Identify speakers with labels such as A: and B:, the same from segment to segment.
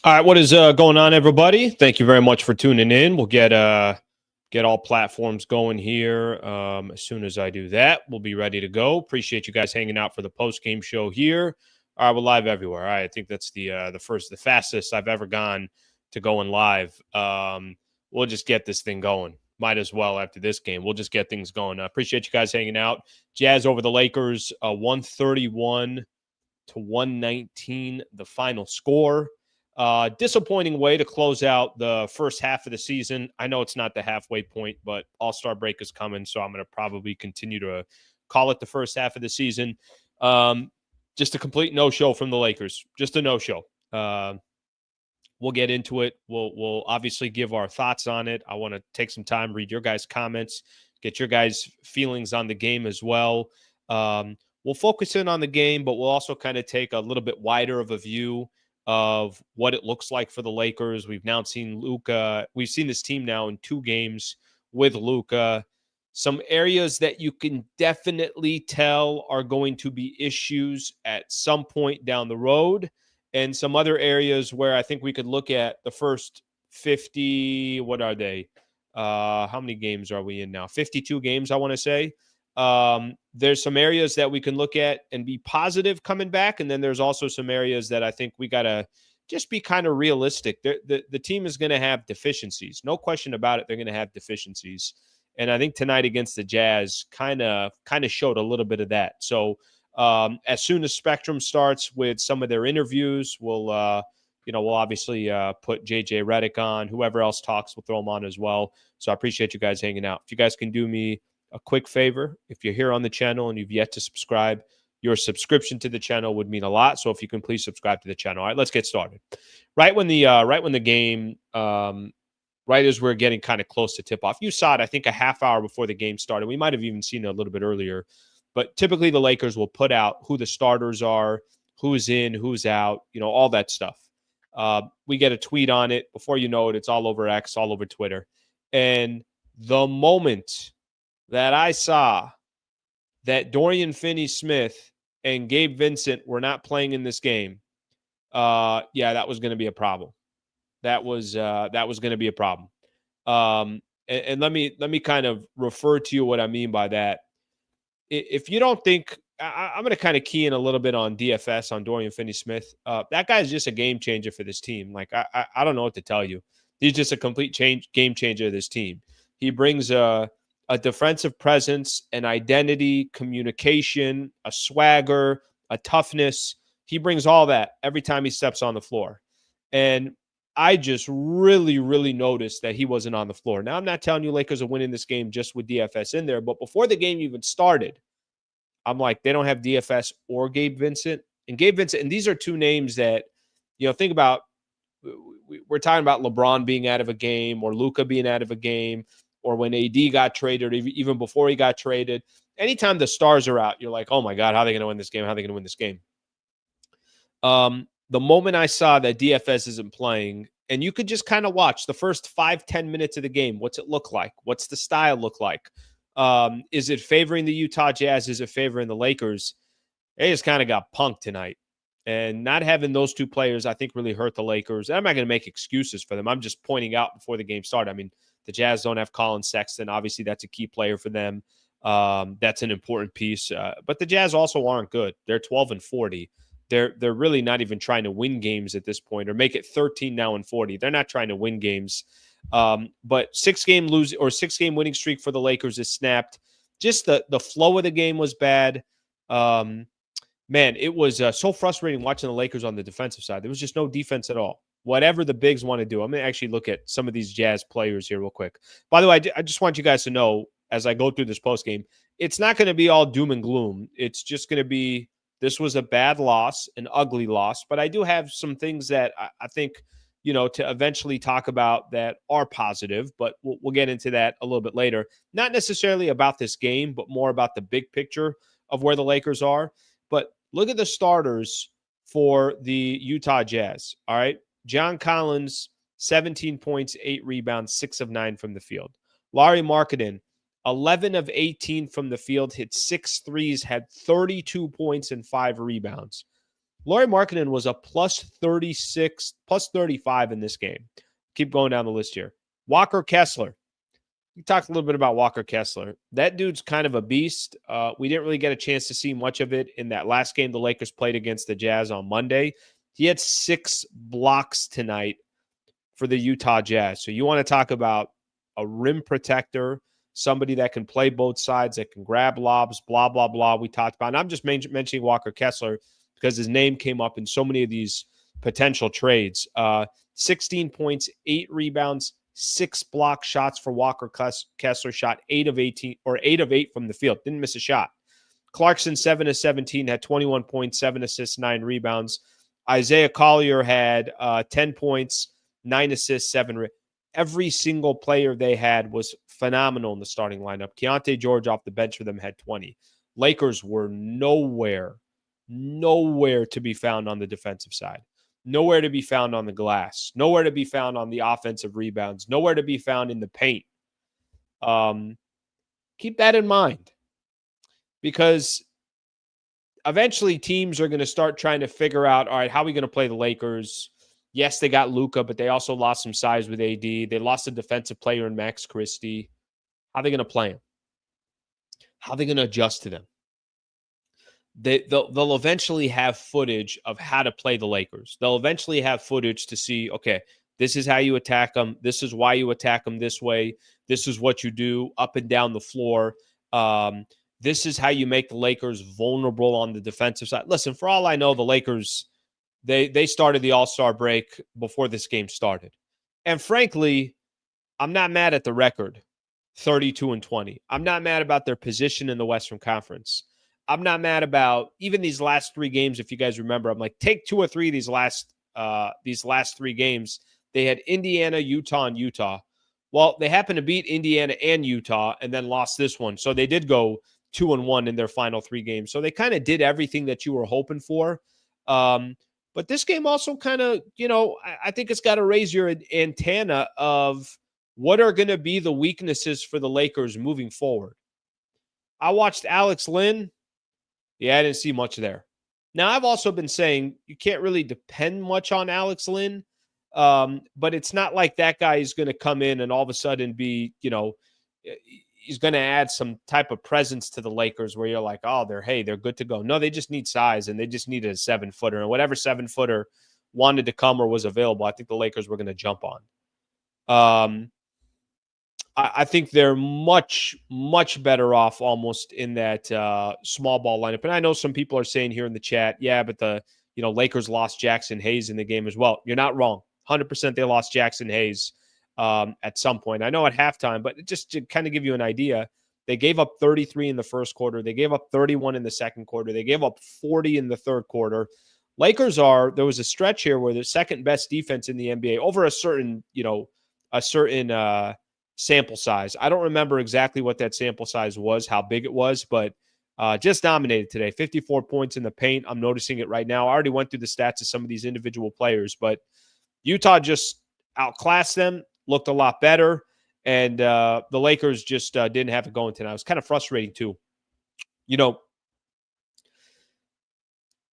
A: All right, what is going on, everybody? Thank you very much for tuning in. We'll get all platforms going here. As soon as I do that, we'll be ready to go. Appreciate you guys hanging out for the post game show here. All right, we're live everywhere. All right, I think that's the fastest I've ever gone to going live. We'll just get this thing going. Might as well after this game. We'll just get things going. I appreciate you guys hanging out. Jazz over the Lakers, 131 to 119, the final score. Disappointing way to close out the first half of the season. I know it's not the halfway point, but All-Star break is coming, so I'm going to probably continue to call it the first half of the season. Just a complete no-show from the Lakers. Just a no-show. We'll get into it. We'll obviously give our thoughts on it. I want to take some time, read your guys' comments, get your guys' feelings on the game as well. We'll focus in on the game, but we'll also kind of take a little bit wider of a view of what it looks like for the Lakers. We've now seen Luka. We've seen this team now in 2 games with Luka. Some areas that you can definitely tell are going to be issues at some point down the road, and some other areas where I think we could look at the first 50. What are they? How many games are we in now? 52 games, I want to say. There's some areas that we can look at and be positive coming back. And then there's also some areas that I think we got to just be kind of realistic. The team is going to have deficiencies. No question about it. They're going to have deficiencies. And I think tonight against the Jazz kind of showed a little bit of that. So as soon as Spectrum starts with some of their interviews, we'll obviously put JJ Redick on. Whoever else talks, we'll throw them on as well. So I appreciate you guys hanging out. If you guys can do me a quick favor, if you're here on the channel and you've yet to subscribe, your subscription to the channel would mean a lot. So if you can please subscribe to the channel. All right, let's get started. Right when the game, right as we're getting kind of close to tip off, you saw it, I think, a half hour before the game started. We might have even seen it a little bit earlier, but typically the Lakers will put out who the starters are, who's in, who's out, all that stuff. We get a tweet on it. Before you know it, it's all over X, all over Twitter. And the moment that I saw that Dorian Finney-Smith and Gabe Vincent were not playing in this game, that was going to be a problem. That was going to be a problem. And let me kind of refer to you what I mean by that. If you don't think, I'm going to kind of key in a little bit on DFS, on Dorian Finney-Smith. That guy's just a game changer for this team. Like, I don't know what to tell you. He's just a complete game changer of this team. He brings a defensive presence, an identity, communication, a swagger, a toughness. He brings all that every time he steps on the floor. And I just really, really noticed that he wasn't on the floor. Now, I'm not telling you Lakers are winning this game just with DFS in there, but before the game even started, I'm like, they don't have DFS or Gabe Vincent. And Gabe Vincent, and these are 2 names that, think about. We're talking about LeBron being out of a game or Luka being out of a game, or when AD got traded, or even before he got traded. Anytime the stars are out, you're like, oh, my God, how are they going to win this game? How are they going to win this game? The moment I saw that DFS isn't playing, and you could just kind of watch the first 5-10 minutes of the game, what's it look like? What's the style look like? Is it favoring the Utah Jazz? Is it favoring the Lakers? They just kind of got punked tonight. And not having those 2 players, I think, really hurt the Lakers. And I'm not going to make excuses for them. I'm just pointing out before the game started. I mean, the Jazz don't have Colin Sexton. Obviously, that's a key player for them. That's an important piece. But the Jazz also aren't good. They're 12-40. They're really not even trying to win games at this point, or make it 13 now and 40. They're not trying to win games. But 6-game winning streak for the Lakers is snapped. Just the flow of the game was bad. Man, it was so frustrating watching the Lakers on the defensive side. There was just no defense at all. Whatever the bigs want to do. I'm going to actually look at some of these Jazz players here real quick. By the way, I just want you guys to know, as I go through this postgame, it's not going to be all doom and gloom. It's just going to be, this was a bad loss, an ugly loss. But I do have some things that I think, to eventually talk about that are positive. But we'll get into that a little bit later. Not necessarily about this game, but more about the big picture of where the Lakers are. But look at the starters for the Utah Jazz, all right? John Collins, 17 points, 8 rebounds, 6 of 9 from the field. Lauri Markkanen, 11 of 18 from the field, hit 6 threes, had 32 points and 5 rebounds. Lauri Markkanen was a plus 36, plus 35 in this game. Keep going down the list here. Walker Kessler. We talked a little bit about Walker Kessler. That dude's kind of a beast. We didn't really get a chance to see much of it in that last game the Lakers played against the Jazz on Monday. He had 6 blocks tonight for the Utah Jazz. So you want to talk about a rim protector, somebody that can play both sides, that can grab lobs, blah, blah, blah. We talked about, and I'm just mentioning Walker Kessler because his name came up in so many of these potential trades. 16 points, 8 rebounds, 6 block shots for Walker Kessler, shot 8 of 18 or 8 of 8 from the field. Didn't miss a shot. Clarkson, 7 of 17, had 21 points, 7 assists, 9 rebounds. Isaiah Collier had 10 points, 9 assists, 7 Every single player they had was phenomenal in the starting lineup. Keontae George off the bench for them had 20. Lakers were nowhere to be found on the defensive side. Nowhere to be found on the glass. Nowhere to be found on the offensive rebounds. Nowhere to be found in the paint. Keep that in mind, because eventually teams are going to start trying to figure out, all right, how are we going to play the Lakers? Yes, they got Luka, but they also lost some size with AD. They lost a defensive player in Max Christie. How are they going to play him? How are they going to adjust to them? They'll eventually have footage of how to play the Lakers. They'll eventually have footage to see, okay, this is how you attack them. This is why you attack them this way. This is what you do up and down the floor. This is how you make the Lakers vulnerable on the defensive side. Listen, for all I know, the Lakers, they started the All-Star break before this game started. And frankly, I'm not mad at the record, 32-20. I'm not mad about their position in the Western Conference. I'm not mad about even these last 3 games. If you guys remember, I'm like, take 2 or 3 of these last 3 games. They had Indiana, Utah, and Utah. Well, they happened to beat Indiana and Utah and then lost this one. So they did go 2-1 in their final 3 games. So they kind of did everything that you were hoping for. But this game also kind of, I think it's got to raise your antenna of what are going to be the weaknesses for the Lakers moving forward. I watched Alex Len. Yeah, I didn't see much there. Now, I've also been saying you can't really depend much on Alex Len, but it's not like that guy is going to come in and all of a sudden be, he's going to add some type of presence to the Lakers where you're like, oh, they're good to go. No, they just need size, and they just needed a 7-footer. And whatever 7-footer wanted to come or was available, I think the Lakers were going to jump on. I think they're much, much better off almost in that small ball lineup. And I know some people are saying here in the chat, yeah, but the Lakers lost Jackson Hayes in the game as well. You're not wrong. 100% they lost Jackson Hayes at some point. I know at halftime, but just to kind of give you an idea, they gave up 33 in the first quarter. They gave up 31 in the second quarter. They gave up 40 in the third quarter. Lakers there was a stretch here where the second best defense in the NBA over a certain sample size. I don't remember exactly what that sample size was, how big it was, but just dominated today. 54 points in the paint. I'm noticing it right now. I already went through the stats of some of these individual players, but Utah just outclassed them, looked a lot better, and the Lakers just didn't have it going tonight. It was kind of frustrating too.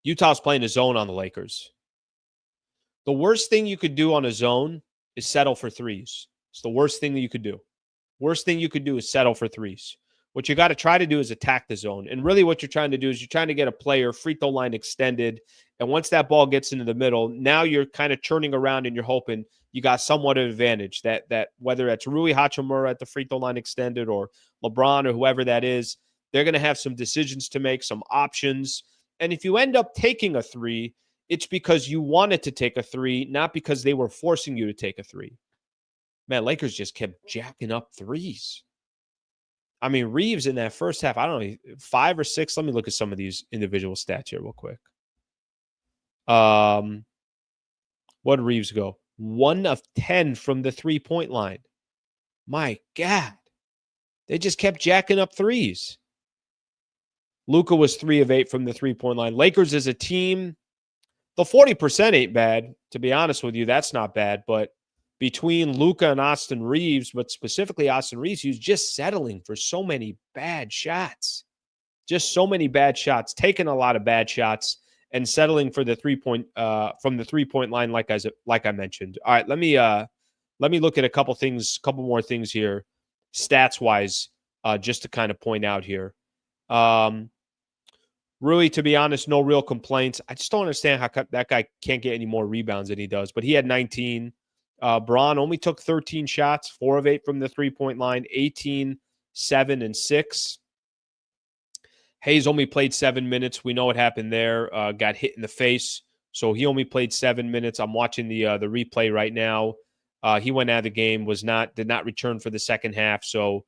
A: Utah's playing a zone on the Lakers. The worst thing you could do on a zone is settle for threes. It's the worst thing that you could do. Worst thing you could do is settle for threes. What you got to try to do is attack the zone. And really what you're trying to do is you're trying to get a player free throw line extended. And once that ball gets into the middle, now you're kind of churning around and you're hoping you got somewhat of an advantage. That whether it's Rui Hachimura at the free throw line extended or LeBron or whoever that is, they're going to have some decisions to make, some options. And if you end up taking a 3, it's because you wanted to take a 3, not because they were forcing you to take a 3. Man, Lakers just kept jacking up threes. I mean, Reeves in that first half, I don't know, 5 or 6. Let me look at some of these individual stats here real quick. What did Reeves go? 1 of 10 from the 3-point line. My God. They just kept jacking up threes. Luka was 3 of 8 from the 3-point line. Lakers as a team, the 40% ain't bad. To be honest with you, that's not bad, but between Luka and Austin Reeves, but specifically Austin Reeves, he was just settling for so many bad shots. Just so many bad shots, taking a lot of bad shots, and settling for the 3-point from the 3-point line, like I mentioned. All right, let me look at a couple more things here, stats wise, just to kind of point out here. Really, to be honest, no real complaints. I just don't understand how that guy can't get any more rebounds than he does. But he had 19. Braun only took 13 shots, 4 of 8 from the 3-point line, 18, 7, and 6. Hayes only played 7 minutes. We know what happened there. Got hit in the face, so he only played 7 minutes. I'm watching the replay right now. He went out of the game. Did not return for the second half. So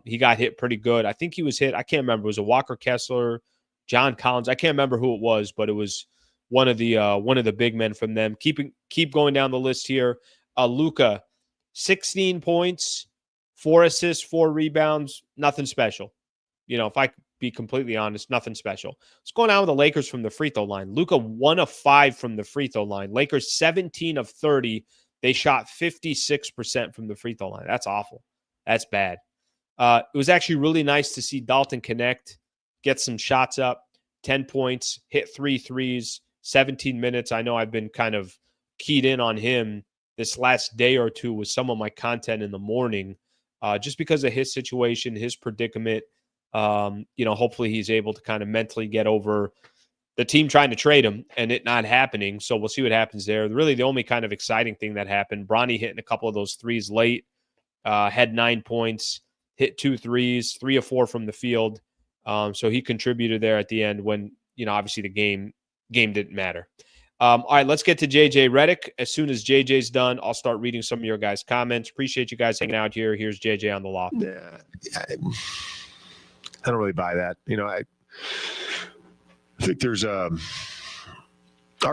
A: he got hit pretty good. I think he was hit. I can't remember. It was a Walker Kessler, John Collins. I can't remember who it was, but it was one of the big men from them. Keep going down the list here. Luka, 16 points, 4 assists, 4 rebounds. Nothing special. If I be completely honest, nothing special. What's going on with the Lakers from the free throw line? Luka 1 of 5 from the free throw line. Lakers 17 of 30. They shot 56% from the free throw line. That's awful. That's bad. It was actually really nice to see Dalton connect, get some shots up, 10 points, hit 3 threes, 17 minutes. I know I've been kind of keyed in on him this last day or two with some of my content in the morning, just because of his situation, his predicament. Hopefully he's able to kind of mentally get over the team trying to trade him and it not happening. So we'll see what happens there. Really, the only kind of exciting thing that happened, Bronny hitting a couple of those threes late, had 9 points, hit 2 threes, 3 of 4 from the field. So he contributed there at the end when, obviously the game didn't matter. All right, let's get to JJ Redick. As soon as JJ's done, I'll start reading some of your guys' comments. Appreciate you guys hanging out here. Here's JJ on the loft.
B: Yeah, I don't really buy that. I think there's our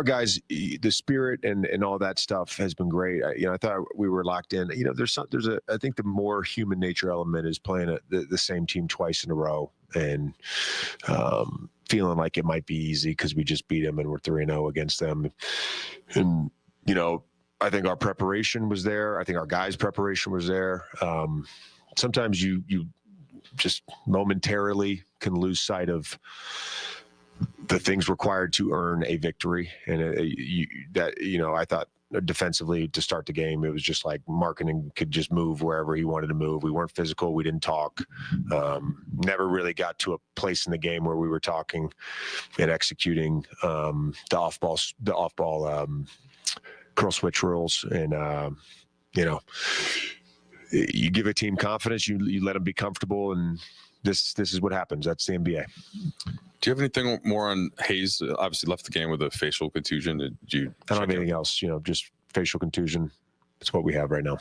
B: guys, the spirit and all that stuff has been great. I thought we were locked in. I think the more human nature element is playing the same team twice in a row and feeling like it might be easy because we just beat them and we're 3-0 against them. And, I think our preparation was there. I think our guys' preparation was there. Sometimes you just momentarily can lose sight of the things required to earn a victory. And I thought defensively to start the game, it was just like Markkanen could just move wherever he wanted to move. We weren't physical. We didn't talk. Never really got to a place in the game where we were talking and executing the off-ball curl switch rules. And, you give a team confidence, you let them be comfortable, and this is what happens. That's the NBA.
C: Do you have anything more on Hayes? Obviously left the game with a facial contusion.
B: I don't have anything else, just facial contusion. It's what we have right now.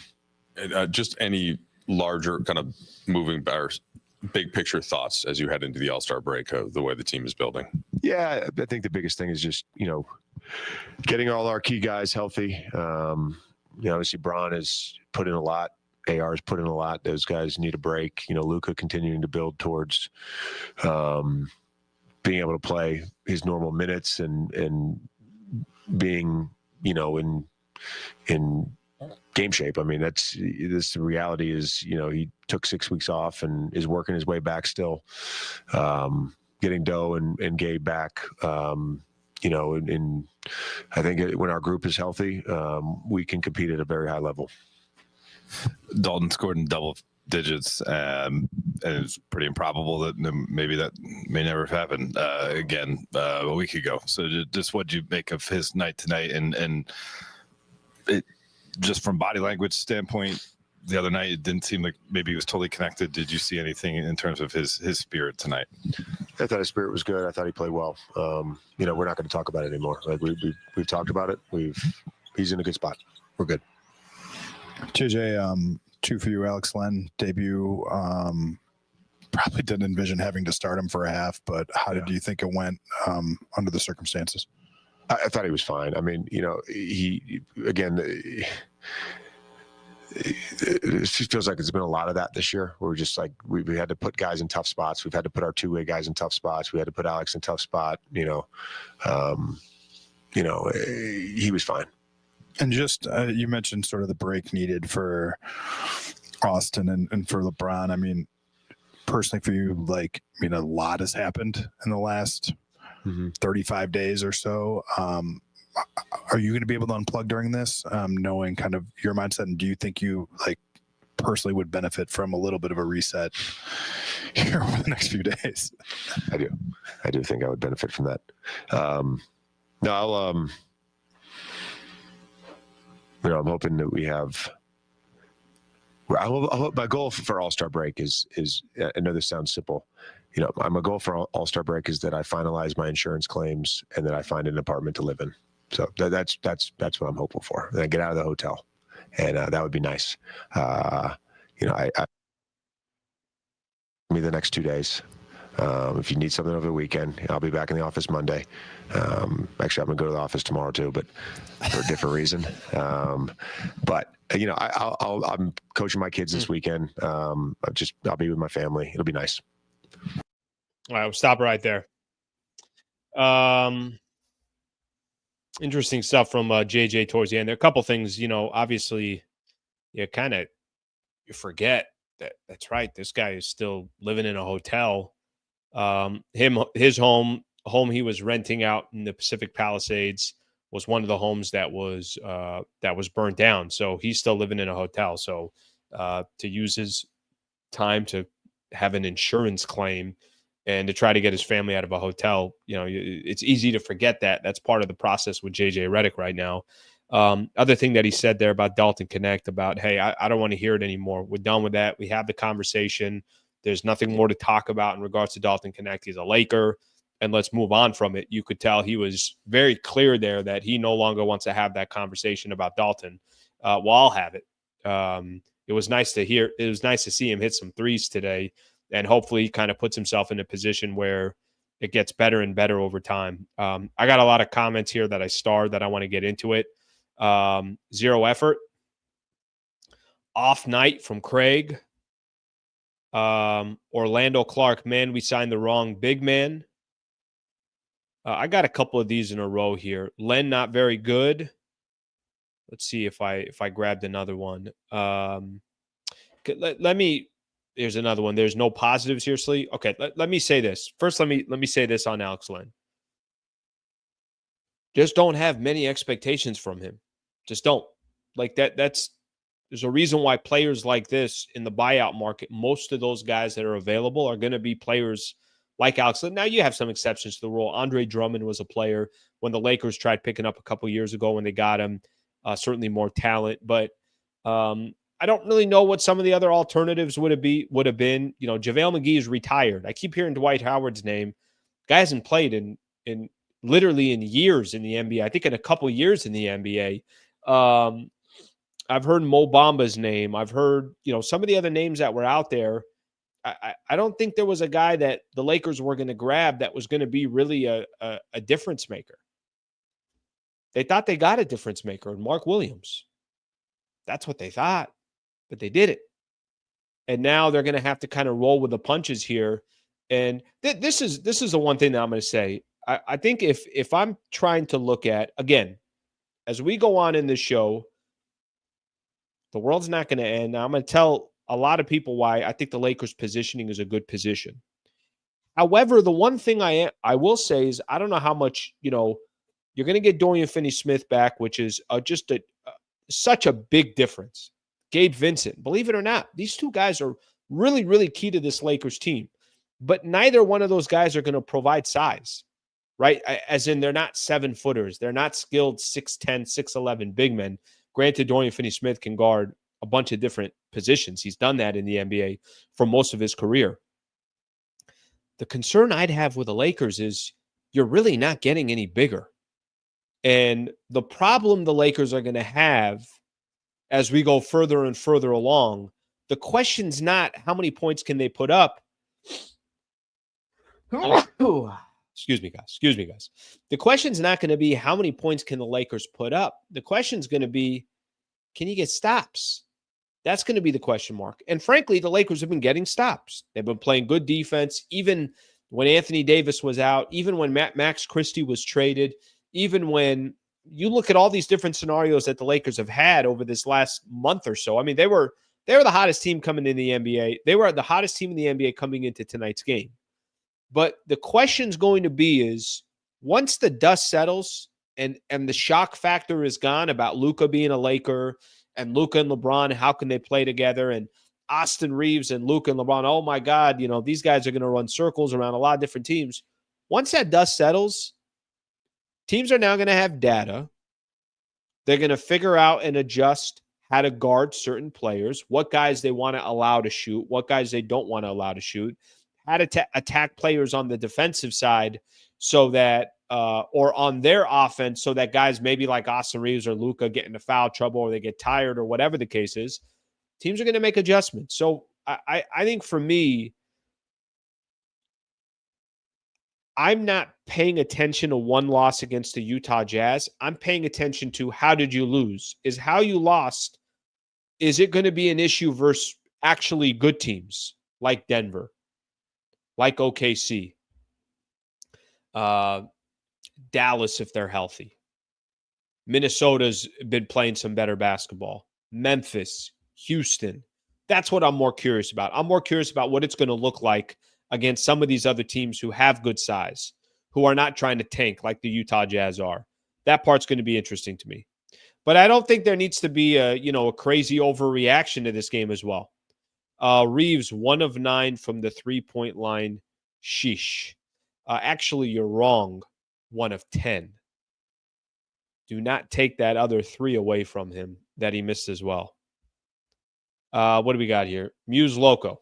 C: Just any larger kind of moving or big picture thoughts as you head into the All-Star break of the way the team is building?
B: Yeah, I think the biggest thing is just, getting all our key guys healthy. Obviously Braun has put in a lot. AR's put in a lot. Those guys need a break. Luka continuing to build towards being able to play his normal minutes and being, in game shape. I mean, the reality is, he took 6 weeks off and is working his way back still, getting Doe and Gabe back. And I think when our group is healthy, we can compete at a very high level.
D: Dalton scored in double digits, and it's pretty improbable that maybe that may never have happened again a week ago. So just what you make of his night tonight, and it, just from body language standpoint, the other night it didn't seem like maybe he was totally connected. Did you see anything in terms of his spirit tonight?
B: I thought his spirit was good. I thought he played well. We're not going to talk about it anymore. Like we've talked about it. He's in a good spot. We're good.
E: JJ, 2 for you, Alex Len, debut. Probably didn't envision having to start him for a half, but how did you think it went under the circumstances?
B: I thought he was fine. I mean, he again, it feels like it's been a lot of that this year. We're just like we had to put guys in tough spots. We've had to put our 2-way guys in tough spots. We had to put Alex in a tough spot. He was fine.
E: And just you mentioned sort of the break needed for Austin and for LeBron. I mean, personally for you, a lot has happened in the last 35 days or so. Are you going to be able to unplug during this, knowing kind of your mindset? And do you think you personally would benefit from a little bit of a reset here over the next few days?
B: I do think I would benefit from that. No, I'm hoping that we have. I hope my goal for All-Star break is. I know this sounds simple. My goal for All-Star break is that I finalize my insurance claims and that I find an apartment to live in. So that's what I'm hopeful for. And I get out of the hotel, and that would be nice. Me the next 2 days. If you need something over the weekend, I'll be back in the office Monday. Actually, I'm gonna go to the office tomorrow too, but for a different reason. But I'm coaching my kids this weekend. I'll be with my family. It'll be nice.
A: All right, we'll stop right there. Interesting stuff from JJ towards the end. There are a couple things, obviously, you forget that's right. This guy is still living in a hotel. His home he was renting out in the Pacific Palisades was one of the homes that was burnt down. So he's still living in a hotel. So to use his time to have an insurance claim and to try to get his family out of a hotel, it's easy to forget that. That's part of the process with JJ Redick right now. Other thing that he said there about Dalton Connect about, hey, I don't want to hear it anymore. We're done with that. We have the conversation. There's nothing more to talk about in regards to Dalton Connect. He's a Laker, and let's move on from it. You could tell he was very clear there that he no longer wants to have that conversation about Dalton. Well, I'll have it. It was nice to hear. It was nice to see him hit some threes today, and hopefully he kind of puts himself in a position where it gets better and better over time. I got a lot of comments here that I starred that I want to get into it. Zero effort. Off night from Craig. Orlando Clark, man, we signed the wrong big man. I got a couple of these in a row here. Len, not very good. Let's see if I grabbed another one. Let me. There's another one. There's no positives here, Slee. Okay, let me say this first. Let me say this on Alex Len. Just don't have many expectations from him. Just don't. Like that. There's a reason why players like this in the buyout market, most of those guys that are available are going to be players like Alex Len. Now, you have some exceptions to the rule. Andre Drummond was a player when the Lakers tried picking up a couple years ago when they got him. Certainly more talent. But I don't really know what some of the other alternatives would have been. JaVale McGee is retired. I keep hearing Dwight Howard's name. Guy hasn't played in literally in years in the NBA. I think in a couple years in the NBA. I've heard Mo Bamba's name. I've heard, some of the other names that were out there. I don't think there was a guy that the Lakers were going to grab that was going to be really a difference maker. They thought they got a difference maker in Mark Williams. That's what they thought, but they did it. And now they're going to have to kind of roll with the punches here. And this is the one thing that I'm going to say. I think if I'm trying to look at, again, as we go on in this show, the world's not going to end. Now, I'm going to tell a lot of people why I think the Lakers' positioning is a good position. However, the one thing I will say is I don't know how much, you're going to get Dorian Finney-Smith back, which is just such a big difference. Gabe Vincent, believe it or not, these two guys are really, really key to this Lakers team. But neither one of those guys are going to provide size, right? As in they're not 7-footers. They're not skilled 6'10", 6'11" big men. Granted, Dorian Finney-Smith can guard a bunch of different positions. He's done that in the NBA for most of his career. The concern I'd have with the Lakers is you're really not getting any bigger. And the problem the Lakers are going to have as we go further and further along, the question's not how many points can they put up. Excuse me, guys. The question's not going to be how many points can the Lakers put up. The question's going to be, can you get stops? That's going to be the question mark. And frankly, the Lakers have been getting stops. They've been playing good defense, even when Anthony Davis was out, even when Max Christie was traded, even when you look at all these different scenarios that the Lakers have had over this last month or so. I mean, they were the hottest team coming in the NBA. They were the hottest team in the NBA coming into tonight's game. But the question's going to be is, once the dust settles and the shock factor is gone about Luka being a Laker and Luka and LeBron, how can they play together? And Austin Reeves and Luka and LeBron, oh my God, these guys are going to run circles around a lot of different teams. Once that dust settles, teams are now going to have data. They're going to figure out and adjust how to guard certain players, what guys they want to allow to shoot, what guys they don't want to allow to shoot, how to attack players on the defensive side so that, or on their offense, so that guys maybe like Austin Reeves or Luka get into foul trouble or they get tired or whatever the case is. Teams are going to make adjustments. So I think for me, I'm not paying attention to one loss against the Utah Jazz. I'm paying attention to how did you lose? Is how you lost, is it going to be an issue versus actually good teams like Denver, like OKC, Dallas if they're healthy? Minnesota's been playing some better basketball. Memphis, Houston. That's what I'm more curious about. I'm more curious about what it's going to look like against some of these other teams who have good size, who are not trying to tank like the Utah Jazz are. That part's going to be interesting to me. But I don't think there needs to be a crazy overreaction to this game as well. Reeves, 1 of 9 from the three-point line. Sheesh. Actually, you're wrong. 1 of 10. Do not take that other 3 away from him that he missed as well. What do we got here? Muse Loco.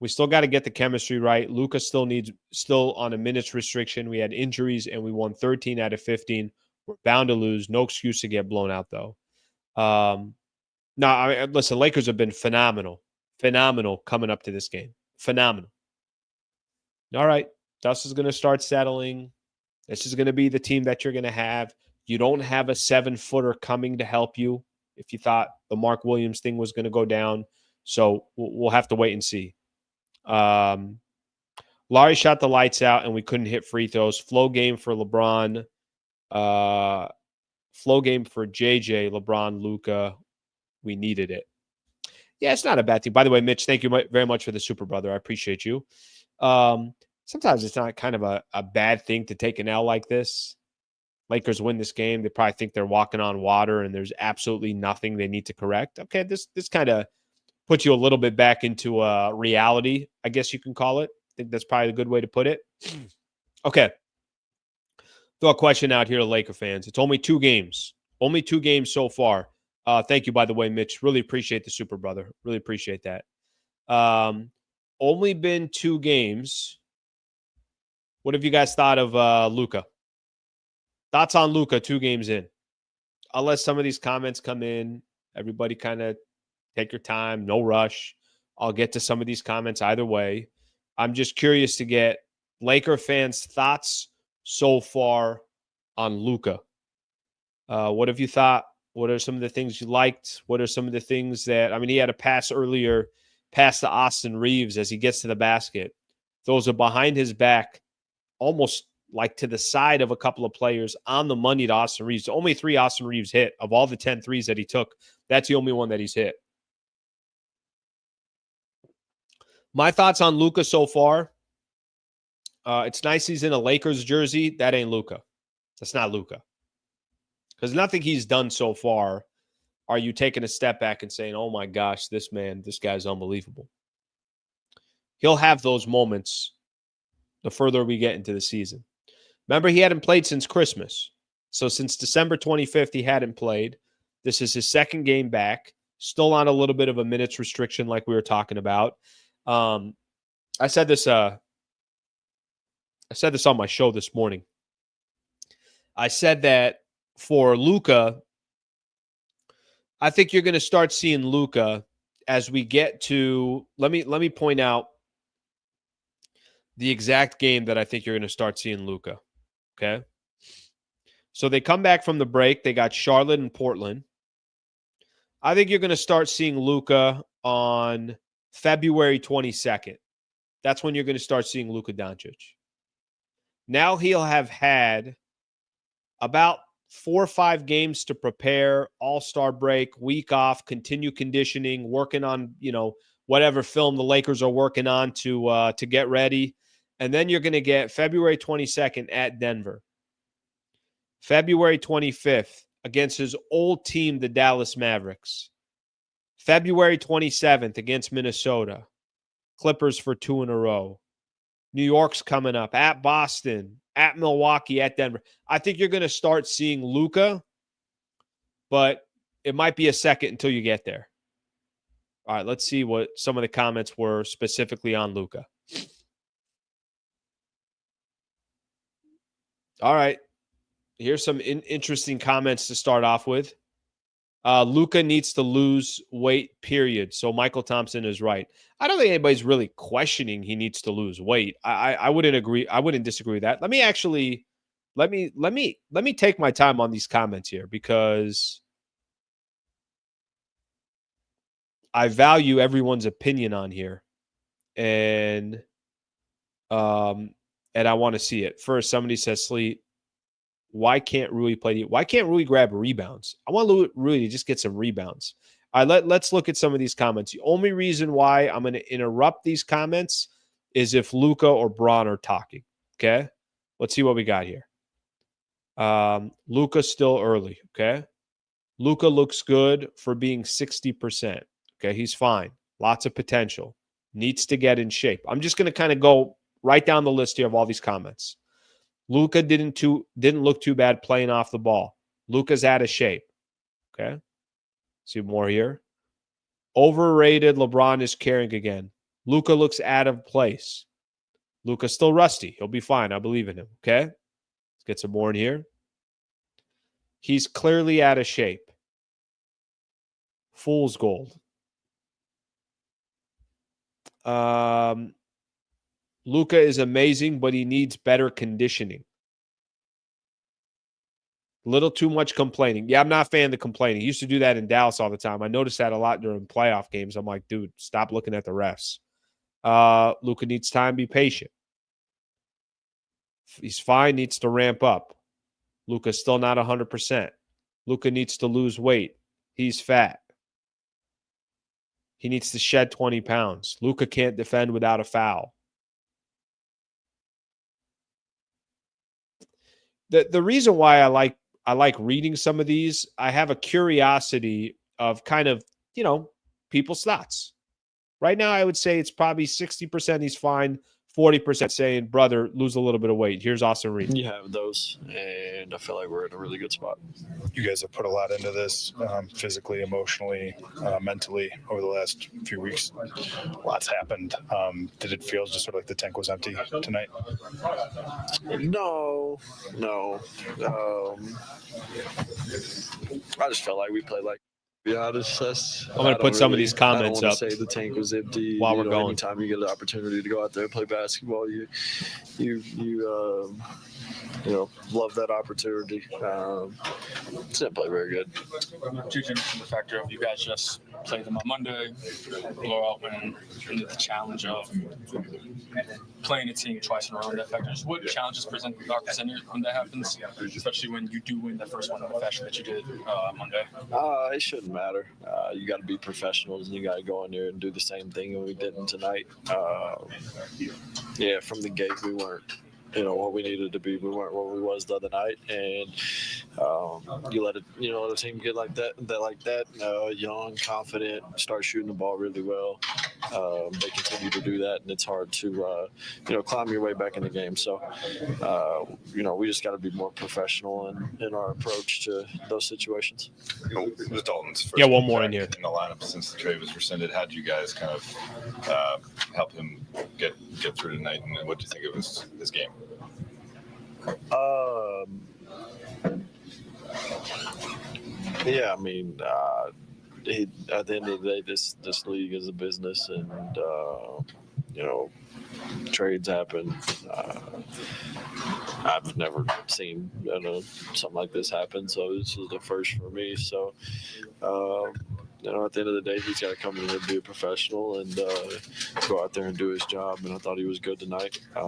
A: We still got to get the chemistry right. Luka still on a minutes restriction. We had injuries and we won 13 out of 15. We're bound to lose. No excuse to get blown out though. Listen, Lakers have been phenomenal coming up to this game. Phenomenal. All right. Dust is going to start settling. This is going to be the team that you're going to have. You don't have a 7-footer coming to help you if you thought the Mark Williams thing was going to go down. So we'll have to wait and see. Laurie shot the lights out and we couldn't hit free throws. Flow game for LeBron. Flow game for JJ, LeBron, Luka. We needed it. Yeah, it's not a bad thing. By the way, Mitch, thank you very much for the super brother. I appreciate you. Sometimes it's not kind of a bad thing to take an L like this. Lakers win this game. They probably think they're walking on water and there's absolutely nothing they need to correct. Okay, this kind of puts you a little bit back into reality, I guess you can call it. I think that's probably a good way to put it. Okay. Throw a question out here to Laker fans. It's only 2 games. Only 2 games so far. Thank you, by the way, Mitch. Really appreciate the super brother. Really appreciate that. Only been 2 games. What have you guys thought of Luka? Thoughts on Luka 2 games in? I'll let some of these comments come in. Everybody kind of take your time. No rush. I'll get to some of these comments either way. I'm just curious to get Laker fans' thoughts so far on Luka. What have you thought? What are some of the things you liked? What are some of the things that, he had a pass earlier, pass to Austin Reeves as he gets to the basket. Those are behind his back, almost like to the side of a couple of players on the money to Austin Reeves. Only 3 Austin Reeves hit of all the 10 threes that he took. That's the only one that he's hit. My thoughts on Luka so far. It's nice he's in a Lakers jersey. That ain't Luka. That's not Luka. Because nothing he's done so far are you taking a step back and saying, oh my gosh, this guy's unbelievable. He'll have those moments the further we get into the season. Remember, he hadn't played since Christmas. So since December 25th, he hadn't played. This is his 2nd game back. Still on a little bit of a minutes restriction like we were talking about. I said this on my show this morning. I said that for Luka, I think you're going to start seeing Luka as we get to, let me point out the exact game that I think you're going to start seeing Luka. Okay. So they come back from the break. They got Charlotte and Portland. I think you're going to start seeing Luka on February 22nd. That's when you're going to start seeing Luka Doncic. Now he'll have had about 4 or 5 games to prepare, all-star break, week off, continue conditioning, working on, whatever film the Lakers are working on to get ready. And then you're going to get February 22nd at Denver. February 25th against his old team, the Dallas Mavericks. February 27th against Minnesota. Clippers for 2 in a row. New York's coming up. At Boston. At Milwaukee. At Denver. I think you're going to start seeing Luka, but it might be a second until you get there. All right, let's see what some of the comments were specifically on Luka. All right. Here's some interesting comments to start off with. Luka needs to lose weight, period. So Michael Thompson is right. I don't think anybody's really questioning he needs to lose weight. I wouldn't agree. I wouldn't disagree with that. Let me take my time on these comments here because I value everyone's opinion on here. And I want to see it. First, somebody says, Sleet, why can't Rui play? Why can't Rui grab rebounds? I want Rui to just get some rebounds. All right, let's look at some of these comments. The only reason why I'm going to interrupt these comments is if Luka or Braun are talking. Okay, let's see what we got here. Luka's still early. Okay, Luka looks good for being 60%. Okay, he's fine. Lots of potential. Needs to get in shape. I'm just going to kind of go right down the list here of all these comments. Luka didn't look too bad playing off the ball. Luka's out of shape. Okay. See more here. Overrated. LeBron is carrying again. Luka looks out of place. Luka's still rusty. He'll be fine. I believe in him. Okay. Let's get some more in here. He's clearly out of shape. Fool's gold. Luka is amazing, but he needs better conditioning. Little too much complaining. Yeah, I'm not a fan of the complaining. He used to do that in Dallas all the time. I noticed that a lot during playoff games. I'm like, dude, stop looking at the refs. Luka needs time, be patient. He's fine, needs to ramp up. Luka's still not 100%. Luka needs to lose weight. He's fat. He needs to shed 20 pounds. Luka can't defend without a foul. The reason why I like reading some of these, I have a curiosity of kind of, people's thoughts. Right now, I would say it's probably 60% he's fine, 40% saying, brother, lose a little bit of weight. Here's Austin Reed.
F: You have those, and I feel like we're in a really good spot.
E: You guys have put a lot into this physically, emotionally, mentally over the last few weeks. Lots happened. Did it feel just sort of like the tank was empty tonight?
F: No. I just felt like we played like. To be honest,
A: I'm going to put some of these comments up.
F: I don't want to say the tank was empty.
A: While we're going.
F: Anytime you get an opportunity to go out there and play basketball, you love that opportunity. Didn't play very good.
G: Judging from the factor of you guys just played them on Monday, blowout win, and the challenge of playing a team twice in a row in that factors. What challenges present when that happens, especially when you do win the first one in the fashion that you did Monday?
F: It shouldn't matter. You got to be professionals, and you got to go in there and do the same thing that we didn't tonight. From the gate we weren't. What we needed to be. We weren't what we was the other night, and you let a team get like that, young, confident, start shooting the ball really well. They continue to do that, and it's hard to climb your way back in the game. So we just got to be more professional in our approach to those situations.
D: With Dalton's first
A: one more in here
D: in the lineup since the trade was rescinded. How did you guys kind of help him get through tonight, and what do you think it was his game?
F: At the end of the day, this league is a business, and trades happen. I've never seen something like this happen, so this is the first for me. So at the end of the day, he's got to come in and be a professional and go out there and do his job. And I thought he was good tonight. I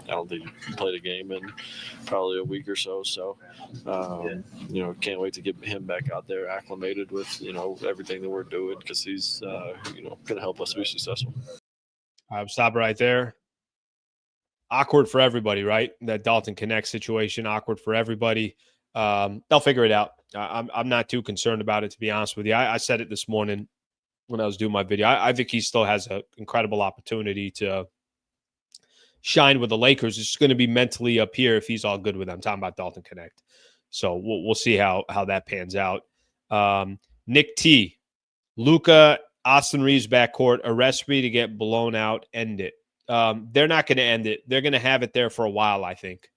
F: don't think he played a game in probably a week or so. So, can't wait to get him back out there acclimated with, everything that we're doing, because he's, going to help us be successful.
A: I'll stop right there. awkward for everybody, right? That Dalton Connect situation, awkward for everybody. They'll figure it out. I'm not too concerned about it, to be honest with you. I said it this morning when I was doing my video. I think he still has an incredible opportunity to shine with the Lakers. It's going to be mentally up here if he's all good with them. I'm talking about Dalton Connect. So we'll see how that pans out. Nick T, Luka, Austin Reeves backcourt, arrest me to get blown out, end it. They're not going to end it. They're going to have it there for a while, I think.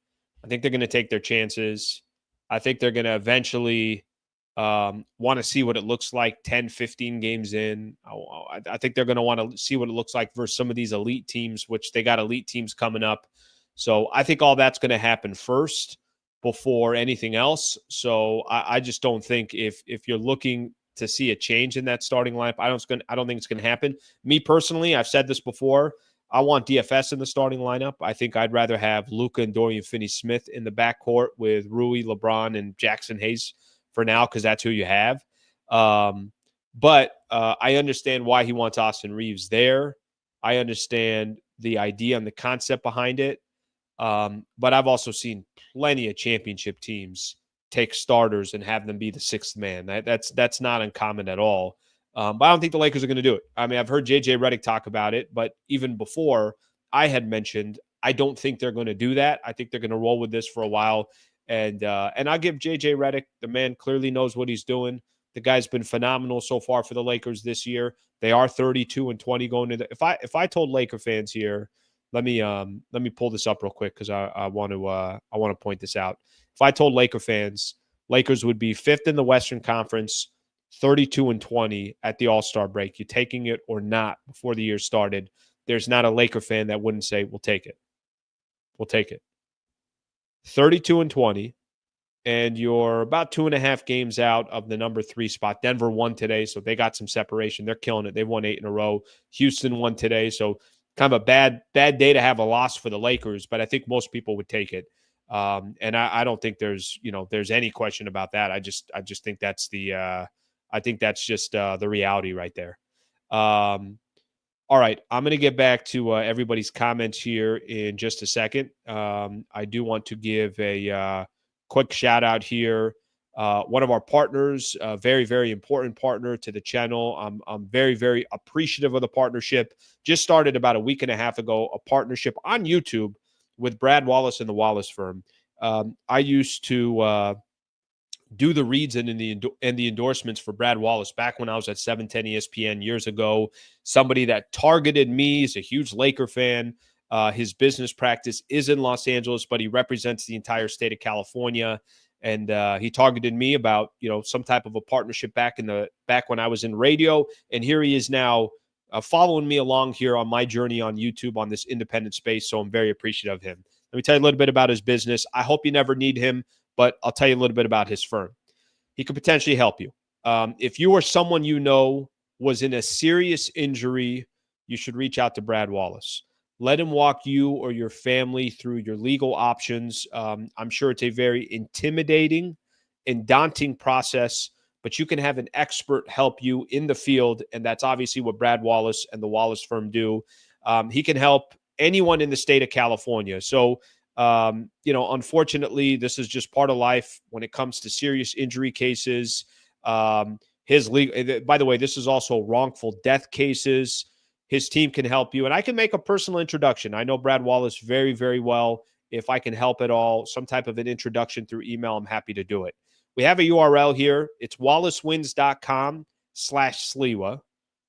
A: I think they're going to take their chances. I think they're going to eventually want to see what it looks like 10, 15 games in. I think they're going to want to see what it looks like versus some of these elite teams, which they got elite teams coming up. So I think all that's going to happen first before anything else. So I just don't think if you're looking to see a change in that starting lineup, I don't think it's going to happen. Me personally, I've said this before, I want DFS in the starting lineup. I think I'd rather have Luka and Dorian Finney-Smith in the backcourt with Rui, LeBron, and Jackson Hayes for now because that's who you have. But I understand why he wants Austin Reeves there. I understand the idea and the concept behind it. But I've also seen plenty of championship teams take starters and have them be the sixth man. That's not uncommon at all. But I don't think the Lakers are going to do it. I mean, I've heard JJ Redick talk about it, but even before I had mentioned, I don't think they're going to do that. I think they're going to roll with this for a while. And I'll give JJ Redick, the man clearly knows what he's doing. The guy's been phenomenal so far for the Lakers this year. They are 32-20 going into. If I told Laker fans here, let me pull this up real quick because I want to point this out. If I told Laker fans, Lakers would be 5th in the Western Conference, 32-20 at the All-Star break. You taking it or not before the year started? There's not a Laker fan that wouldn't say, "We'll take it. We'll take it." 32-20, and you're about 2.5 games out of the number 3 spot. Denver won today, so they got some separation. They're killing it. They've won 8 in a row. Houston won today, so kind of a bad day to have a loss for the Lakers, but I think most people would take it. And I don't think there's any question about that. I just think that's the reality right there. All right, I'm going to get back to everybody's comments here in just a second. I do want to give a quick shout out here. One of our partners, a very, very important partner to the channel. I'm very, very appreciative of the partnership. Just started about a week and a half ago, a partnership on YouTube with Brad Wallace and the Wallace Firm. I used to do the reads and the endorsements for Brad Wallace back when I was at 710 ESPN years ago. Somebody that targeted me. He's a huge Laker fan. His business practice is in Los Angeles, but he represents the entire state of California. And he targeted me about, some type of a partnership back when I was in radio. And here he is now following me along here on my journey on YouTube on this independent space. So I'm very appreciative of him. Let me tell you a little bit about his business. I hope you never need him, but I'll tell you a little bit about his firm. He could potentially help you. If you or someone was in a serious injury, you should reach out to Brad Wallace. Let him walk you or your family through your legal options. I'm sure it's a very intimidating and daunting process, but you can have an expert help you in the field, and that's obviously what Brad Wallace and the Wallace Firm do. He can help anyone in the state of California. So, unfortunately, this is just part of life when it comes to serious injury cases. By the way, this is also wrongful death cases. His team can help you, and I can make a personal introduction. I know Brad Wallace very, very well. If I can help at all, some type of an introduction through email, I'm happy to do it. We have a URL here. It's wallacewins.com/Sliwa.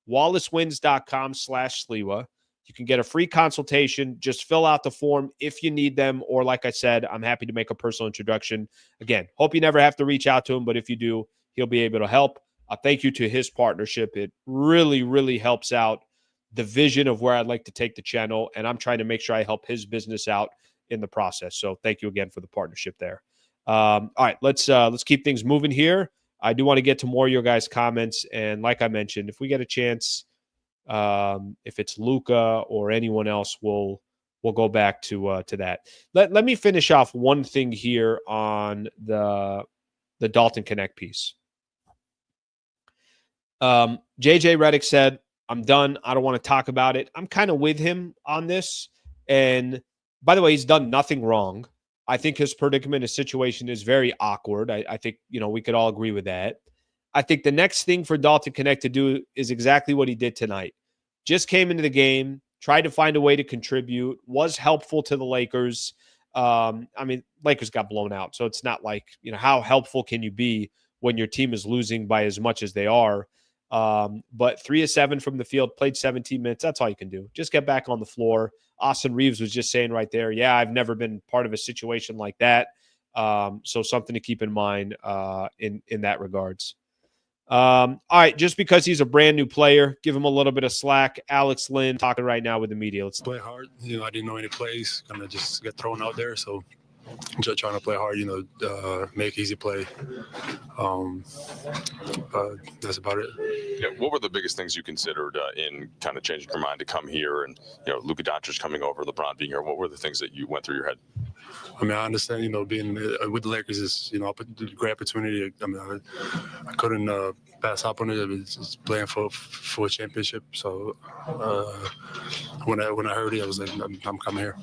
A: wallacewins.com/Sliwa. You can get a free consultation. Just fill out the form if you need them. Or like I said, I'm happy to make a personal introduction. Again, hope you never have to reach out to him, but if you do, he'll be able to help. Thank you to his partnership. It really, really helps out the vision of where I'd like to take the channel, and I'm trying to make sure I help his business out in the process. So thank you again for the partnership there. All right, let's keep things moving here. I do want to get to more of your guys' comments, and like I mentioned, if we get a chance, if it's Luka or anyone else, we'll go back to that. Let me finish off one thing here on the Dalton Connect piece. JJ Redick said, "I'm done. I don't want to talk about it." I'm kind of with him on this, and by the way, he's done nothing wrong. I think his predicament, his situation is very awkward. I think, we could all agree with that. I think the next thing for Dalton Knecht to do is exactly what he did tonight. Just came into the game, tried to find a way to contribute, was helpful to the Lakers. Lakers got blown out, so it's not like, how helpful can you be when your team is losing by as much as they are? But 3 of 7 from the field, played 17 minutes. That's all you can do. Just get back on the floor. Austin Reeves was just saying right there, yeah, I've never been part of a situation like that. So something to keep in mind in that regards. All right, just because he's a brand new player, give him a little bit of slack. Alex Lynn talking right now with the media. Let's
H: play hard. I didn't know any plays. Kind of just get thrown out there. So just trying to play hard, make easy play. That's about it.
C: Yeah, what were the biggest things you considered in kind of changing your mind to come here, and Luka Doncic coming over, LeBron being here? What were the things that you went through your head?
H: I understand, being with the Lakers is, a great opportunity. I couldn't pass up on it. It's playing for a championship. So when I heard it, I was like, I'm coming here.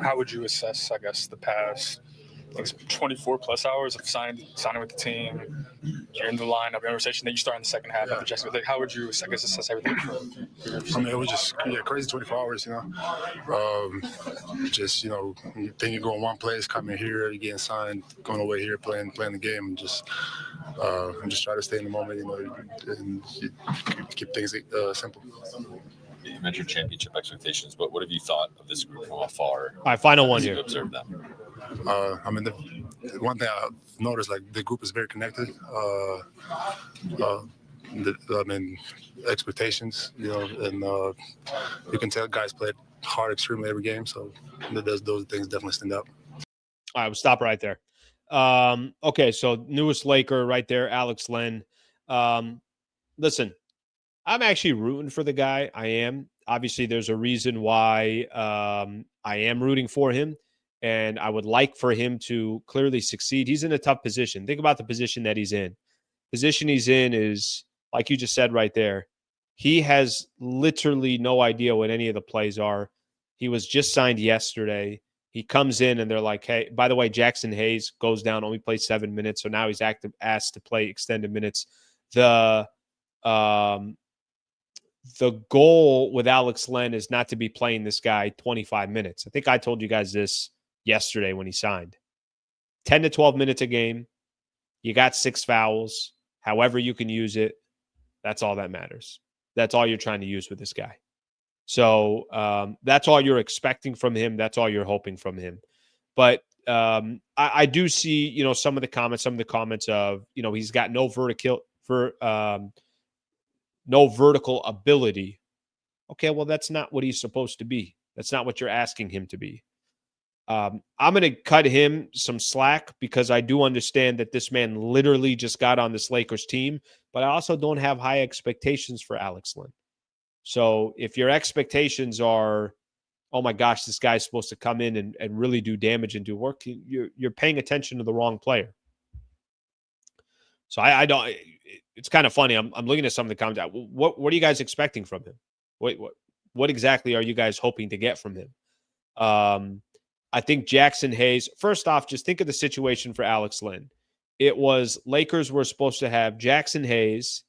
G: How would you assess, I guess, the past 24 plus hours of signing with the team? You're in the lineup, conversation that you start in the second half. Yeah. How would you, I guess, assess everything?
H: It was just crazy 24 hours. You think you're going one place, coming here, you're getting signed, going away here, playing the game, and just try to stay in the moment, and keep things simple.
C: You mentioned championship expectations, but what have you thought of this group from afar?
A: All right, final one here.
C: You observed them.
H: The one thing I've noticed, the group is very connected. Expectations, and you can tell guys played hard extremely every game. So those things definitely stand out.
A: All right, we'll stop right there. Okay, so newest Laker right there, Alex Len. Listen, I'm actually rooting for the guy. I am. Obviously, there's a reason why I am rooting for him, and I would like for him to clearly succeed. He's in a tough position. Think about the position that he's in. Position he's in is, like you just said right there, he has literally no idea what any of the plays are. He was just signed yesterday. He comes in and they're like, hey, by the way, Jackson Hayes goes down, only plays 7 minutes. So now he's asked to play extended minutes. The goal with Alex Len is not to be playing this guy 25 minutes. I think I told you guys this yesterday when he signed. 10 to 12 minutes a game. You got 6 fouls. However you can use it, that's all that matters. That's all you're trying to use with this guy. So that's all you're expecting from him. That's all you're hoping from him. But I do see, some of the comments of, he's got no vertical ability. Okay, well, that's not what he's supposed to be. That's not what you're asking him to be. I'm going to cut him some slack because I do understand that this man literally just got on this Lakers team, but I also don't have high expectations for Alex Len. So if your expectations are, oh my gosh, this guy's supposed to come in and really do damage and do work, you're paying attention to the wrong player. So I don't. It's kind of funny. I'm looking at some of the comments. What are you guys expecting from him? What exactly are you guys hoping to get from him? I think Jackson Hayes. First off, just think of the situation for Alex Len. It was Lakers were supposed to have Jackson Hayes.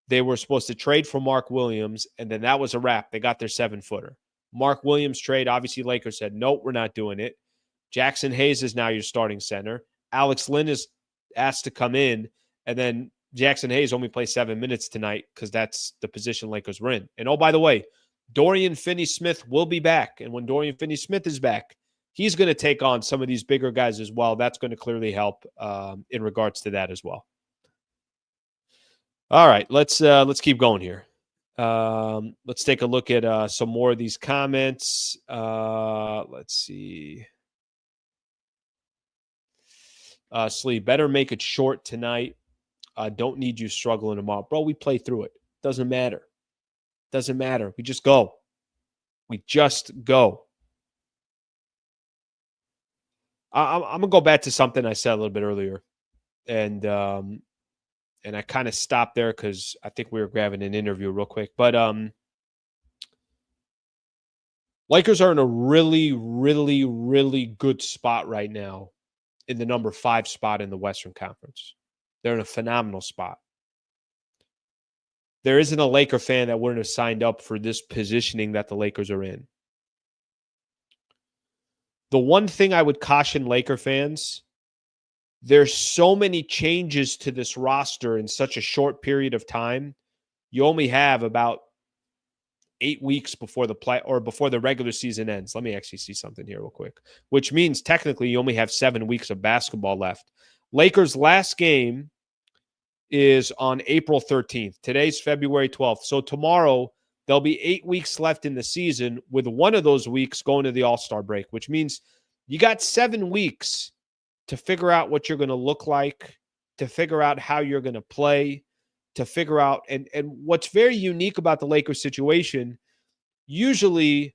A: They were supposed to trade for Mark Williams, and then that was a wrap. They got their 7-footer. Mark Williams trade. Obviously, Lakers said, nope, we're not doing it. Jackson Hayes is now your starting center. Alex Len is asked to come in, and then Jackson Hayes only plays 7 minutes tonight because that's the position Lakers were in. And oh, by the way, Dorian Finney-Smith will be back. And when Dorian Finney-Smith is back, he's going to take on some of these bigger guys as well. That's going to clearly help in regards to that as well. All right, let's keep going here. Let's take a look at some more of these comments. Let's see. Slee, better make it short tonight. Don't need you struggling tomorrow. Bro, we play through it. Doesn't matter. Doesn't matter. We just go. We just go. I'm going to go back to something I said a little bit earlier. And I kind of stopped there because I think we were grabbing an interview real quick. But Lakers are in a really, really, really good spot right now in the number 5 spot in the Western Conference. They're in a phenomenal spot. There isn't a Laker fan that wouldn't have signed up for this positioning that the Lakers are in. The one thing I would caution Laker fans, there's so many changes to this roster in such a short period of time. You only have about 8 weeks before before the regular season ends. Let me actually see something here real quick, which means technically you only have 7 weeks of basketball left. Lakers' last game is on April 13th. Today's February 12th. So tomorrow there'll be 8 weeks left in the season, with one of those weeks going to the All-Star break, which means you got 7 weeks to figure out what you're going to look like, to figure out how you're going to play, to figure out. And what's very unique about the Lakers situation, usually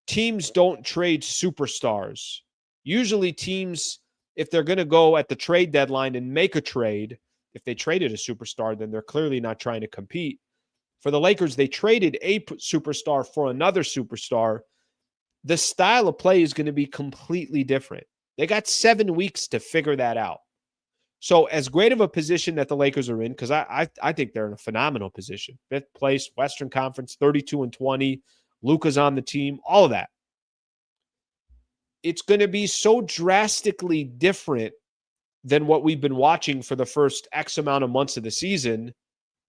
A: teams don't trade superstars. Usually teams, if they're going to go at the trade deadline and make a trade, if they traded a superstar, then they're clearly not trying to compete. For the Lakers, they traded a superstar for another superstar. The style of play is going to be completely different. They got 7 weeks to figure that out. So as great of a position that the Lakers are in, because I think they're in a phenomenal position. 5th place, Western Conference, 32-20. Luka's on the team, all of that. It's going to be so drastically different than what we've been watching for the first X amount of months of the season,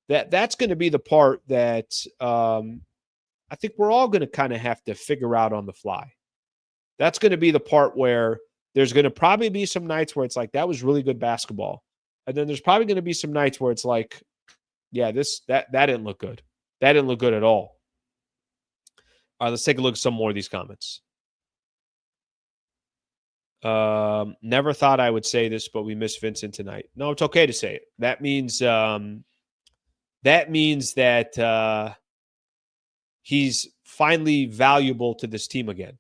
A: that's going to be the part that I think we're all going to kind of have to figure out on the fly. That's going to be the part where there's going to probably be some nights where it's like, that was really good basketball. And then there's probably going to be some nights where it's like, yeah, that didn't look good. That didn't look good at all. All right, let's take a look at some more of these comments. Never thought I would say this, but we miss Vincent tonight. No, it's okay to say it. That means that he's finally valuable to this team again.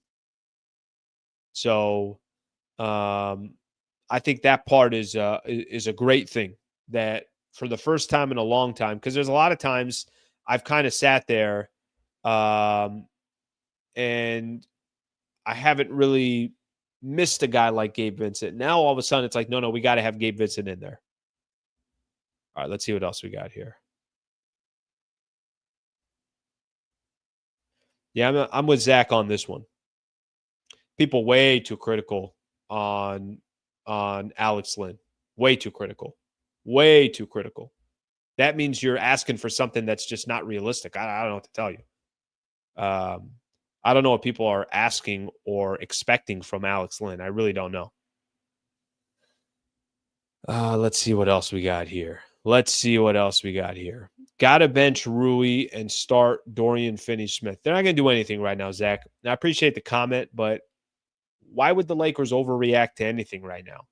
A: So I think that part is a great thing, that for the first time in a long time, because there's a lot of times I've kind of sat there and I haven't really missed a guy like Gabe Vincent. Now all of a sudden it's like, no, we got to have Gabe Vincent in there. All right, let's see what else we got here. Yeah, I'm with Zach on this one. People way too critical on Alex Lynn. Way too critical. Way too critical. That means you're asking for something that's just not realistic. I don't know what to tell you. I don't know what people are asking or expecting from Alex Lynn. I really don't know. Let's see what else we got here. Got to bench Rui and start Dorian Finney-Smith. They're not going to do anything right now, Zach. And I appreciate the comment, but why would the Lakers overreact to anything right now?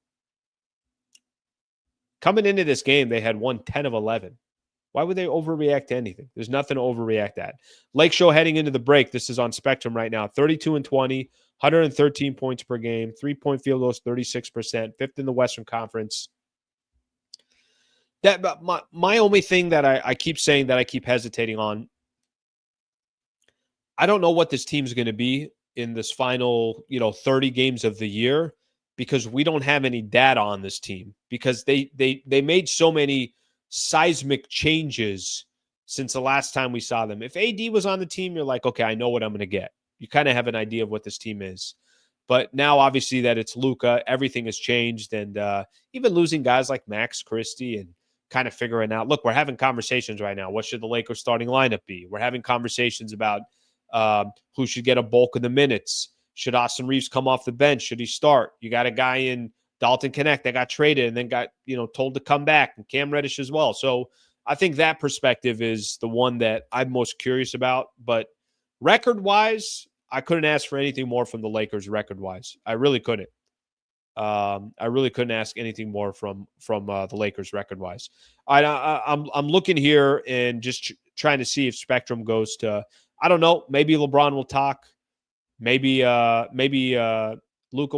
A: Coming into this game, they had won 10 of 11. Why would they overreact to anything? There's nothing to overreact at. LakeShow heading into the break. This is on Spectrum right now. 32-20, 113 points per game, 3-point field goals, 36%, 5th in the Western Conference. That my only thing that I keep saying that I keep hesitating on, I don't know what this team's going to be in this final, 30 games of the year, because we don't have any data on this team, because they made so many seismic changes since the last time we saw them. If AD was on the team, you're like, okay, I know what I'm going to get. You kind of have an idea of what this team is. But now, obviously, that it's Luka, everything has changed. And even losing guys like Max Christie and kind of figuring out, look, we're having conversations right now. What should the Lakers starting lineup be? We're having conversations about who should get a bulk of the minutes. Should Austin Reeves come off the bench? Should he start? You got a guy in Dalton Connect that got traded and then got, told to come back, and Cam Reddish as well. So I think that perspective is the one that I'm most curious about. But record-wise, I couldn't ask for anything more from the Lakers record-wise. I really couldn't. I really couldn't ask anything more from the Lakers record-wise. I'm looking here and just trying to see if Spectrum goes to, I don't know, maybe LeBron will talk. Maybe Luka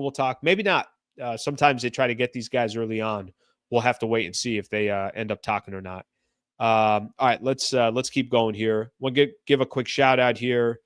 A: will talk. Maybe not. Sometimes they try to get these guys early on. We'll have to wait and see if they end up talking or not. All right, let's keep going here. We'll give a quick shout out here.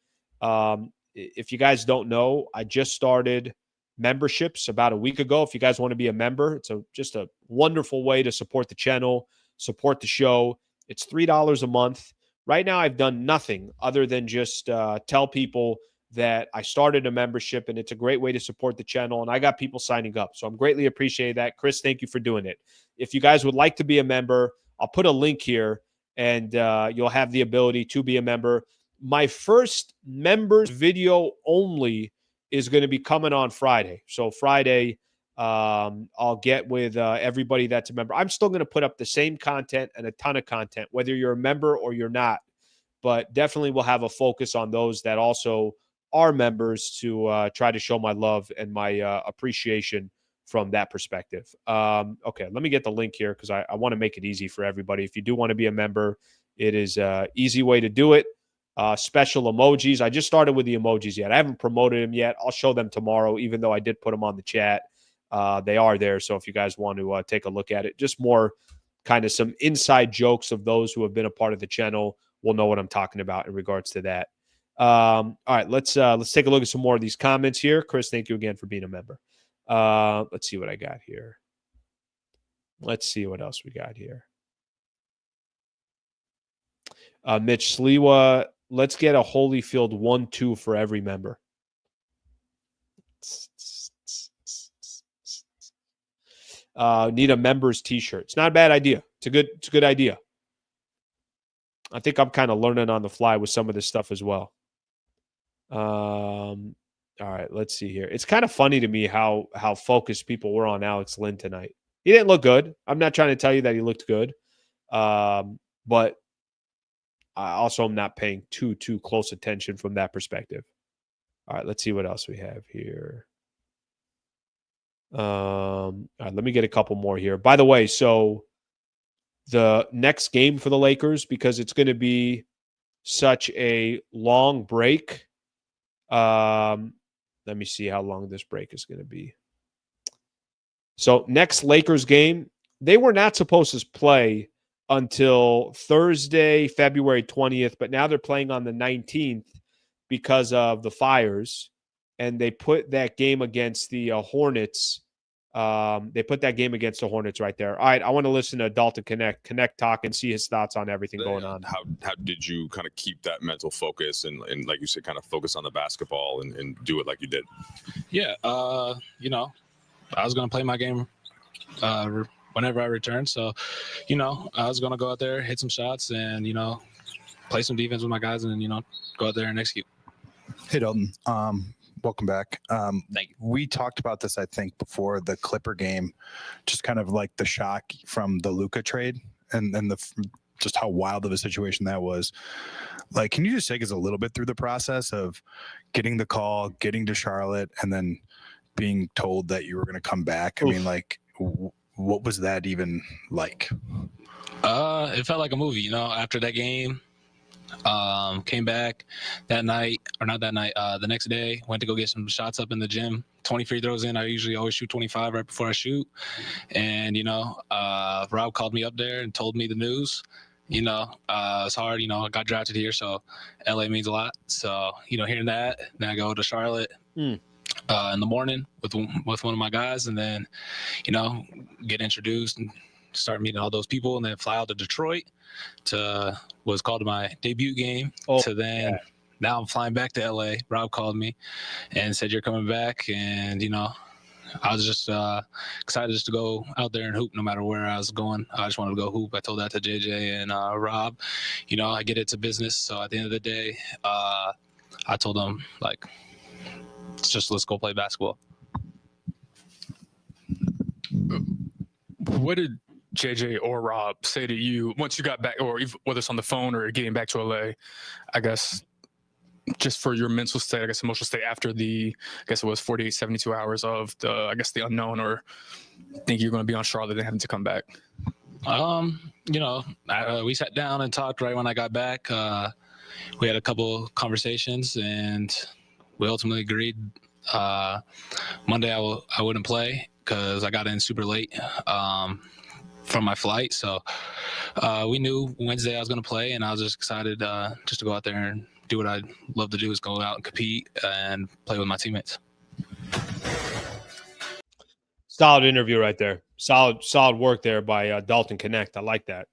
A: if you guys don't know, I just started memberships about a week ago. If you guys want to be a member, it's just a wonderful way to support the channel, support the show. It's $3 a month. Right now, I've done nothing other than just tell people that I started a membership, and it's a great way to support the channel, and I got people signing up. So I'm greatly appreciate that. Chris, thank you for doing it. If you guys would like to be a member, I'll put a link here, and you'll have the ability to be a member. My first members video only is going to be coming on Friday. So Friday, I'll get with everybody that's a member. I'm still going to put up the same content and a ton of content, whether you're a member or you're not. But definitely we'll have a focus on those that also are members to try to show my love and my appreciation from that perspective. Okay, let me get the link here because I want to make it easy for everybody. If you do want to be a member, it is an easy way to do it. Special emojis. I just started with the emojis yet. I haven't promoted them yet. I'll show them tomorrow, even though I did put them on the chat. They are there. So if you guys want to take a look at it, just more kind of some inside jokes of those who have been a part of the channel will know what I'm talking about in regards to that. All right, let's take a look at some more of these comments here. Chris, thank you again for being a member. Let's see what I got here. Let's see what else we got here. Mitch Sliwa, let's get a Holyfield 1-2 for every member. Need a members t-shirt. It's not a bad idea. It's a good idea. I think I'm kind of learning on the fly with some of this stuff as well. All right, let's see here. It's kind of funny to me how focused people were on Alex Lynn tonight. He didn't look good. I'm not trying to tell you that he looked good. But I also am not paying too close attention from that perspective. All right, let's see what else we have here. All right, let me get a couple more here. By the way, so the next game for the Lakers, because it's going to be such a long break. Let me see how long this break is going to be. So next Lakers game, they were not supposed to play until Thursday, February 20th, but now they're playing on the 19th because of the fires. And they put that game against the Hornets. They put that game against the Hornets right there. All right, I want to listen to Dalton Connect talk and see his thoughts on everything going on.
C: How did you kind of keep that mental focus and like you said, kind of focus on the basketball and do it like you did?
I: Yeah, I was going to play my game whenever I returned. So, I was going to go out there, hit some shots and, play some defense with my guys and, go out there and execute.
E: Hey, Dalton. Welcome back.
I: Thank you.
E: We talked about this, I think, before the Clipper game, just kind of like the shock from the Luka trade and just how wild of a situation that was. Like, can you just take us a little bit through the process of getting the call, getting to Charlotte, and then being told that you were going to come back? I mean, like, what was that even like?
I: It felt like a movie, after that game. Came back that night, or not that night, the next day, went to go get some shots up in the gym. 20 free throws in. I usually always shoot 25 right before I shoot. And, Rob called me up there and told me the news. It's hard, I got drafted here, so LA means a lot. So, hearing that, then I go to Charlotte in the morning with one of my guys, and then, get introduced and start meeting all those people, and then fly out to Detroit to what's called my debut game. Now I'm flying back to LA. Rob called me and said, you're coming back. And, I was just excited just to go out there and hoop no matter where I was going. I just wanted to go hoop. I told that to JJ and Rob. I get it's a business. So at the end of the day, I told them, like, let's go play basketball.
G: What did JJ or Rob say to you once you got back, or whether it's on the phone or getting back to LA, I guess, just for your mental state, I guess emotional state after it was 48, 72 hours of the unknown, or think you're going to be on Charlotte and having to come back? We sat down and talked right when I got back. We had a couple conversations and we ultimately agreed Monday I wouldn't play because I got in super late from my flight. So we knew Wednesday I was going to play, and I was just excited just to go out there and
I: do what I love to do, is go out and compete and play with my teammates.
A: Solid interview right there. Solid work there by Dalton Connect. I like that.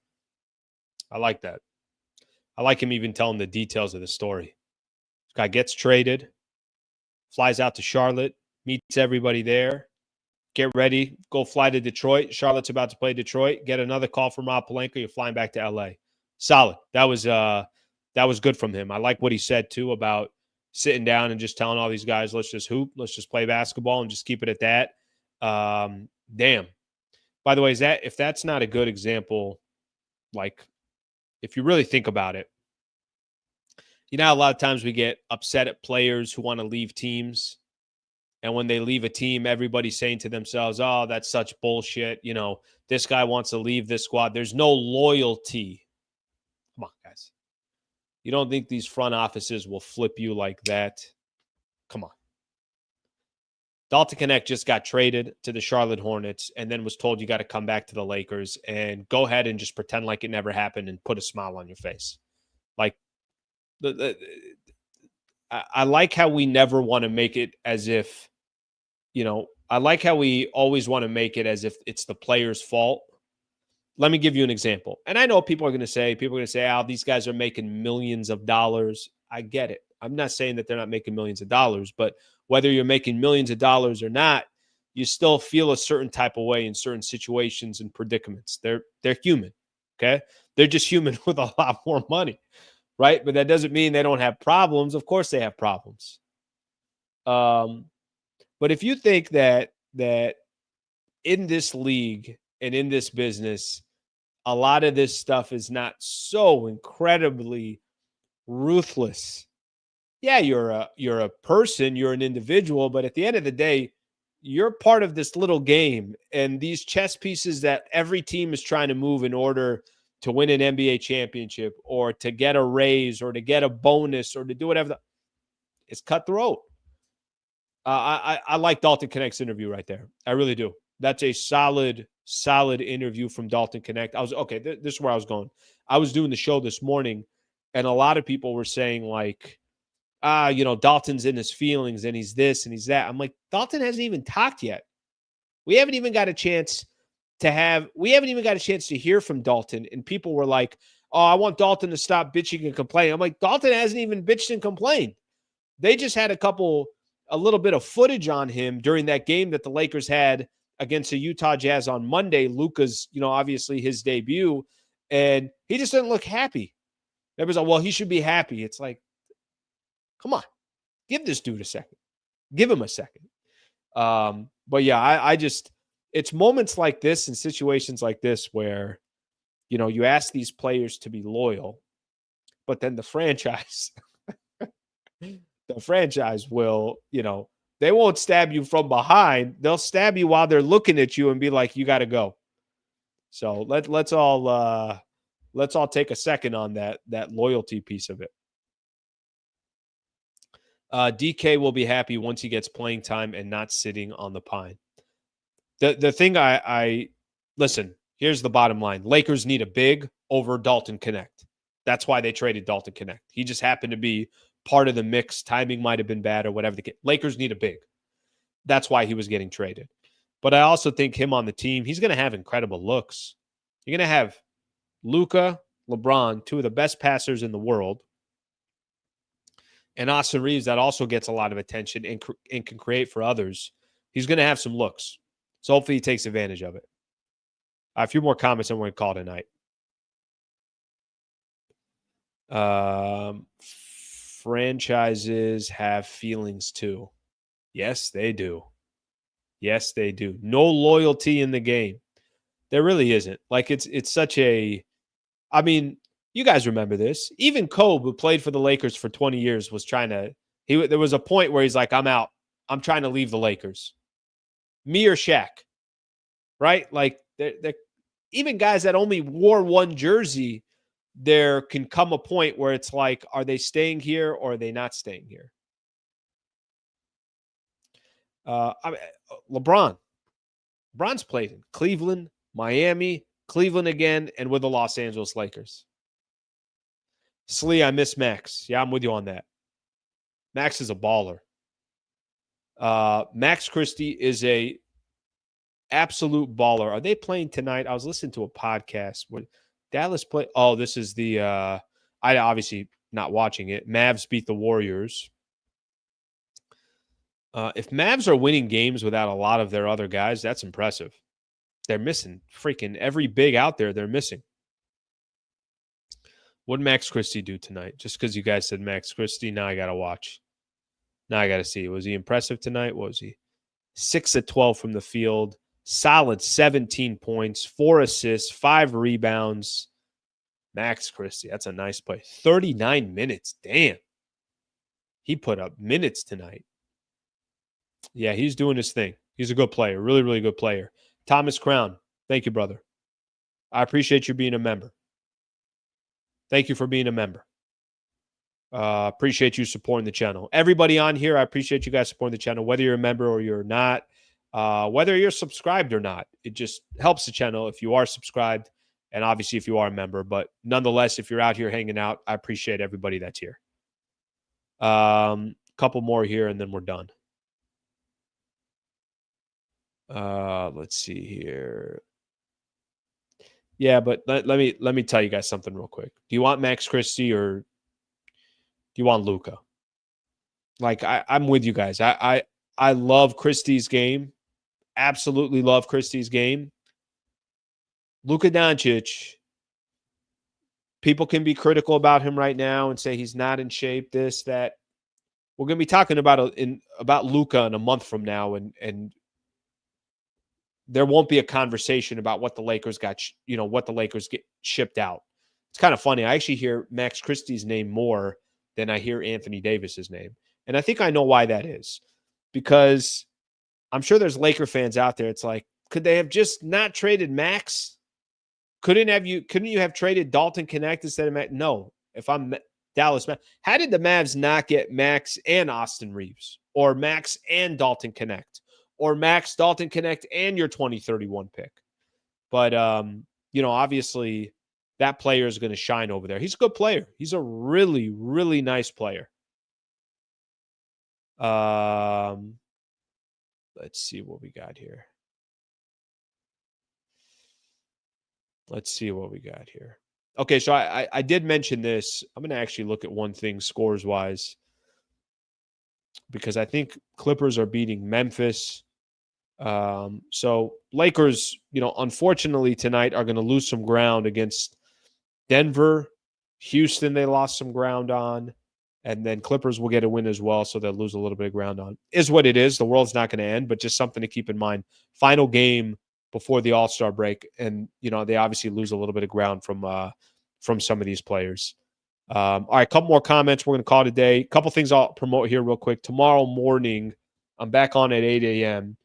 A: I like him even telling the details of the story. This guy gets traded, flies out to Charlotte, meets everybody there. Get ready, go fly to Detroit. Charlotte's about to play Detroit. Get another call from Rob Pelinka. You're flying back to LA. Solid. That was good from him. I like what he said too about sitting down and just telling all these guys, let's just hoop, let's just play basketball and just keep it at that. Damn. By the way, if that's not a good example, like if you really think about it, you know, a lot of times we get upset at players who want to leave teams. And when they leave a team, everybody's saying to themselves, oh, that's such bullshit. You know, this guy wants to leave this squad. There's no loyalty. Come on, guys. You don't think these front offices will flip you like that? Come on. Dalton Connect just got traded to the Charlotte Hornets and then was told you got to come back to the Lakers and go ahead and just pretend like it never happened and put a smile on your face. Like, I like how we never want to make it as if, you know, I like how we always want to make it as if it's the player's fault. Let me give you an example. And I know people are going to say, oh, these guys are making millions of dollars. I get it. I'm not saying that they're not making millions of dollars, but whether you're making millions of dollars or not, you still feel a certain type of way in certain situations and predicaments. They're human, okay? They're just human with a lot more money, right? But that doesn't mean they don't have problems. Of course they have problems. But if you think that in this league and in this business, a lot of this stuff is not so incredibly ruthless. Yeah, you're a person, you're an individual, but at the end of the day, you're part of this little game and these chess pieces that every team is trying to move in order to win an NBA championship or to get a raise or to get a bonus or to do whatever. It's cutthroat. I like Dalton Connect's interview right there. I really do. That's a solid interview from Dalton Connect. This is where I was going. I was doing the show this morning, and a lot of people were saying like, you know, Dalton's in his feelings and he's this and he's that. I'm like, Dalton hasn't even talked yet. We haven't even got a chance to hear from Dalton. And people were like, oh, I want Dalton to stop bitching and complaining. I'm like, Dalton hasn't even bitched and complained. They just had a little bit of footage on him during that game that the Lakers had against the Utah Jazz on Monday. Luka's, you know, obviously his debut, and he just didn't look happy. Everybody's like, well, he should be happy. It's like, come on, give this dude a second. Give him a second. But yeah, I just, it's moments like this and situations like this where, you know, you ask these players to be loyal, but then the franchise will, you know, they won't stab you from behind. They'll stab you while they're looking at you and be like, you got to go. So let's all take a second on that loyalty piece of it. DK will be happy once he gets playing time and not sitting on the pine. The thing I listen, here's the bottom line. Lakers need a big over Dalton Connect. That's why they traded Dalton Connect. He just happened to be part of the mix. Timing might have been bad or whatever. Lakers need a big. That's why he was getting traded. But I also think him on the team, he's going to have incredible looks. You're going to have Luka, LeBron, two of the best passers in the world. And Austin Reeves, that also gets a lot of attention and can create for others. He's going to have some looks. So hopefully he takes advantage of it. A few more comments and we're going to call tonight. Franchises have feelings too. Yes, they do. Yes, they do. No loyalty in the game. There really isn't. Like it's such a, I mean, you guys remember this. Even Kobe, who played for the Lakers for 20 years, was trying to, there was a point where he's like, I'm out. I'm trying to leave the Lakers. Me or Shaq, right? Like they're even guys that only wore one jersey, there can come a point where it's like, are they staying here or are they not staying here? LeBron's played in Cleveland, Miami, Cleveland again, and with the Los Angeles Lakers. Slee, I miss Max. Yeah, I'm with you on that. Max is a baller. Max Christie is a absolute baller. Are they playing tonight? I was listening to a podcast. When Dallas play. Oh, this is the. I obviously not watching it. Mavs beat the Warriors. If Mavs are winning games without a lot of their other guys, that's impressive. They're missing freaking every big out there. They're missing. What did Max Christie do tonight? Just because you guys said Max Christie, now I got to watch. Now I got to see. Was he impressive tonight? What was he? 6 of 12 from the field. Solid 17 points, 4 assists, 5 rebounds. Max Christie, that's a nice play. 39 minutes. Damn. He put up minutes tonight. Yeah, he's doing his thing. He's a good player. Really, really good player. Thomas Crown, thank you, brother. I appreciate you being a member. Thank you for being a member. Appreciate you supporting the channel. Everybody on here, I appreciate you guys supporting the channel, whether you're a member or you're not, whether you're subscribed or not. It just helps the channel if you are subscribed, and obviously if you are a member. But nonetheless, if you're out here hanging out, I appreciate everybody that's here. Couple more here, and then we're done. Let's see here. Yeah, but let me tell you guys something real quick. Do you want Max Christie or do you want Luka? Like I'm with you guys. I love Christie's game. Absolutely love Christie's game. Luka Doncic. People can be critical about him right now and say he's not in shape. This, that. We're going to be talking about Luka in a month from now, and there won't be a conversation about what the Lakers got, what the Lakers get shipped out. It's kind of funny. I actually hear Max Christie's name more than I hear Anthony Davis's name. And I think I know why that is. Because I'm sure there's Laker fans out there. It's like, could they have just not traded Max? Couldn't you have traded Dalton Connect instead of Max? No. If I'm Dallas, how did the Mavs not get Max and Austin Reeves? Or Max and Dalton Connect? Or Max, Dalton Connect, and your 2031 pick. But, obviously that player is going to shine over there. He's a good player. He's a really, really nice player. Let's see what we got here. Okay, so I did mention this. I'm going to actually look at one thing scores-wise because I think Clippers are beating Memphis. So Lakers, unfortunately tonight are going to lose some ground against Denver. Houston, they lost some ground on. And then Clippers will get a win as well, so they'll lose a little bit of ground on. Is what it is. The world's not going to end, but just something to keep in mind. Final game before the All-Star break, and, they obviously lose a little bit of ground from some of these players. All right, a couple more comments we're going to call today. A couple things I'll promote here real quick. Tomorrow morning, I'm back on at 8 a.m.,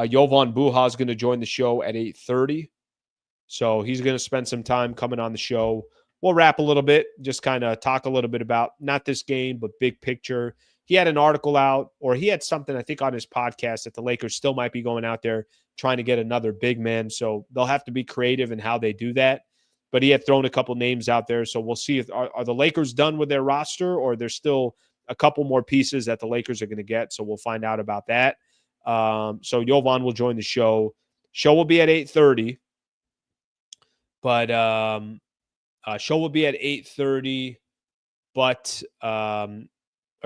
A: Jovan Buha is going to join the show at 8:30. So he's going to spend some time coming on the show. We'll wrap a little bit, just kind of talk a little bit about not this game, but big picture. He had an article out, or he had something, I think, on his podcast that the Lakers still might be going out there trying to get another big man. So they'll have to be creative in how they do that. But he had thrown a couple names out there. So we'll see if are the Lakers done with their roster, or there's still a couple more pieces that the Lakers are going to get. So we'll find out about that. So Jovan will join the show. Show will be at 8:30. But show will be at 8:30. But our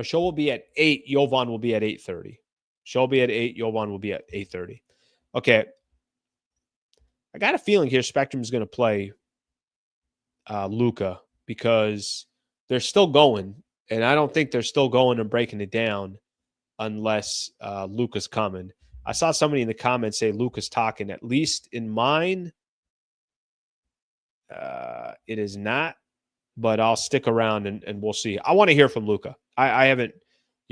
A: show will be at 8. Jovan will be at 8:30. Show will be at 8. Jovan will be at 8:30. Okay. I got a feeling here Spectrum is going to play Luka because they're still going. And I don't think they're still going and breaking it down unless Luka's coming. I saw somebody in the comments say Luka's talking. At least in mine, it is not. But I'll stick around and we'll see. I want to hear from Luka. I haven't,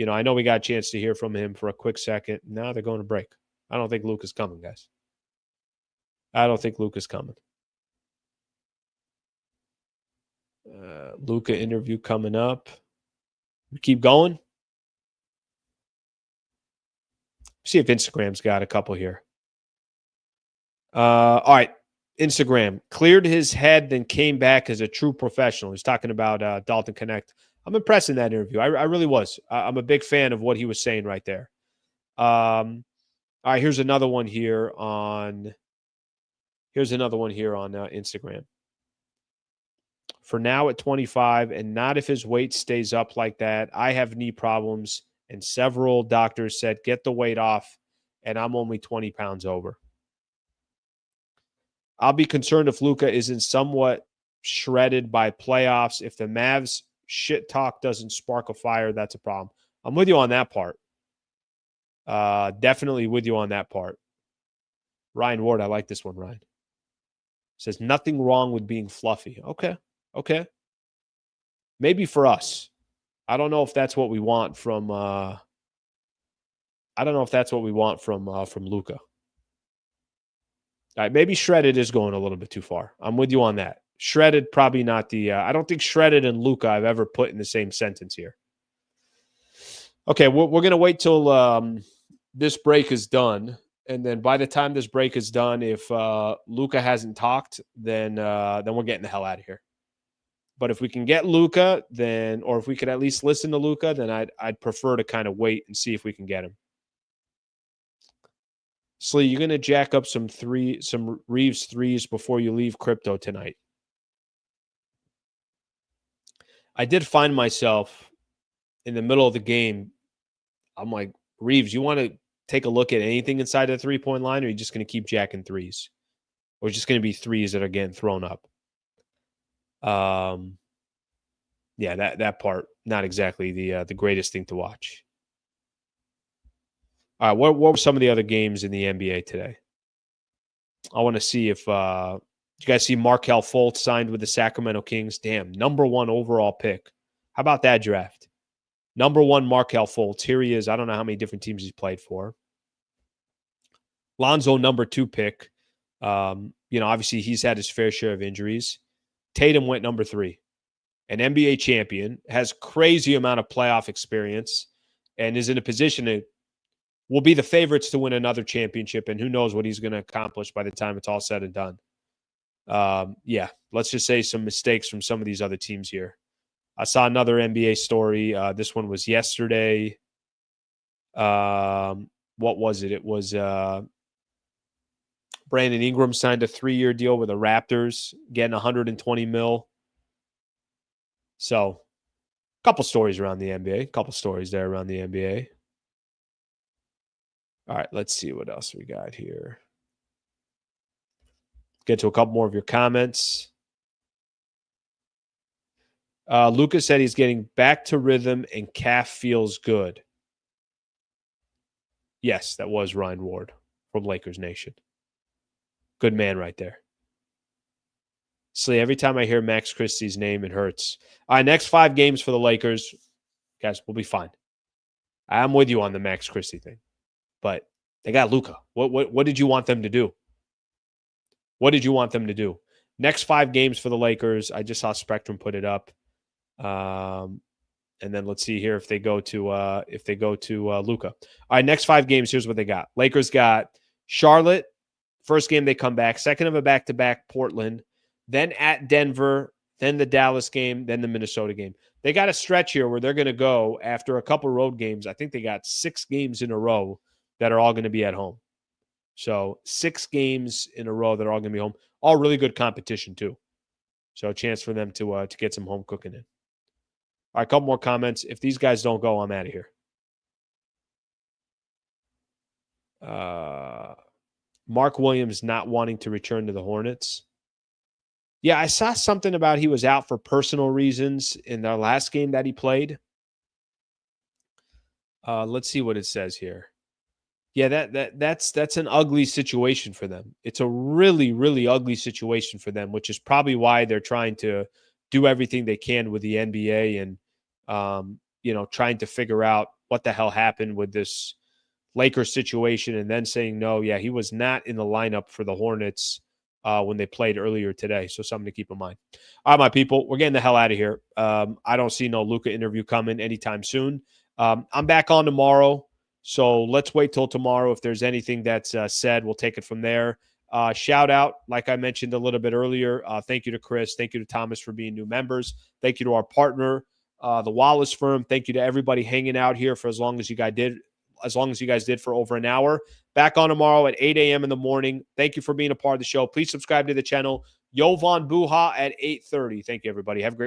A: I know we got a chance to hear from him for a quick second. Now they're going to break. I don't think Luka's coming, guys. I don't think Luka's coming. Luka interview coming up. We keep going. See if Instagram's got a couple here. All right. Instagram, cleared his head, then came back as a true professional. He's talking about Dalton Connect. I'm impressed in that interview. I really was. I'm a big fan of what he was saying right there. All right, here's another one here on Instagram. For now at 25, and not if his weight stays up like that. I have knee problems, and several doctors said, get the weight off, and I'm only 20 pounds over. I'll be concerned if Luka isn't somewhat shredded by playoffs. If the Mavs shit talk doesn't spark a fire, that's a problem. I'm with you on that part. Definitely with you on that part. Ryan Ward, I like this one, Ryan. Says, nothing wrong with being fluffy. Okay. Maybe for us. I don't know if that's what we want from Luka. All right, maybe shredded is going a little bit too far. I'm with you on that. Shredded, probably not the I don't think shredded and Luka I've ever put in the same sentence here. Okay, we're going to wait till this break is done. And then by the time this break is done, if Luka hasn't talked, then we're getting the hell out of here. But if we can get Luka, or if we could at least listen to Luka, then I'd prefer to kind of wait and see if we can get him. Slee, you're going to jack up some Reeves threes before you leave crypto tonight. I did find myself in the middle of the game. I'm like, Reeves, you want to take a look at anything inside the 3-point line, or are you just going to keep jacking threes? Or just going to be threes that are getting thrown up? Yeah, that part, not exactly the greatest thing to watch. All right, what were some of the other games in the NBA today? I want to see if you guys see Markelle Fultz signed with the Sacramento Kings. Damn, #1 overall pick. How about that draft? #1 Markelle Fultz. Here he is. I don't know how many different teams he's played for. Lonzo, #2 pick. Obviously he's had his fair share of injuries. Tatum went #3. An NBA champion, has crazy amount of playoff experience, and is in a position to will be the favorites to win another championship, and who knows what he's going to accomplish by the time it's all said and done. Let's just say some mistakes from some of these other teams here. I saw another NBA story. This one was yesterday. What was it? It was Brandon Ingram signed a 3-year deal with the Raptors, getting $120 million. So, a couple stories around the NBA. A couple stories there around the NBA. All right, let's see what else we got here. Get to a couple more of your comments. Lucas said he's getting back to rhythm and calf feels good. Yes, that was Ryan Ward from Lakers Nation. Good man right there. Slee, every time I hear Max Christie's name, it hurts. All right, next 5 games for the Lakers. Guys, we'll be fine. I'm with you on the Max Christie thing. But they got Luka. What did you want them to do? What did you want them to do? Next 5 games for the Lakers. I just saw Spectrum put it up. And then let's see here if they go to Luka. All right, next 5 games. Here's what they got. Lakers got Charlotte. First game they come back. Second of a back-to-back, Portland. Then at Denver. Then the Dallas game. Then the Minnesota game. They got a stretch here where they're going to go after a couple road games. I think they got 6 games in a row that are all going to be at home. So 6 games in a row that are all going to be home. All really good competition too. So a chance for them to get some home cooking in. All right, a couple more comments. If these guys don't go, I'm out of here. Mark Williams not wanting to return to the Hornets. Yeah, I saw something about he was out for personal reasons in the last game that he played. Let's see what it says here. Yeah, that's an ugly situation for them. It's a really, really ugly situation for them, which is probably why they're trying to do everything they can with the NBA and trying to figure out what the hell happened with this Lakers situation, and then saying no, yeah, he was not in the lineup for the Hornets when they played earlier today. So something to keep in mind. All right, my people, we're getting the hell out of here. I don't see no Luka interview coming anytime soon. I'm back on tomorrow. So let's wait till tomorrow. If there's anything that's said, we'll take it from there. Shout out, like I mentioned a little bit earlier. Thank you to Chris. Thank you to Thomas for being new members. Thank you to our partner, the Wallace firm. Thank you to everybody hanging out here for as long as you guys did for over an hour. Back on tomorrow at 8 a.m. in the morning. Thank you for being a part of the show. Please subscribe to the channel. Jovan Buha at 8:30. Thank you, everybody. Have a great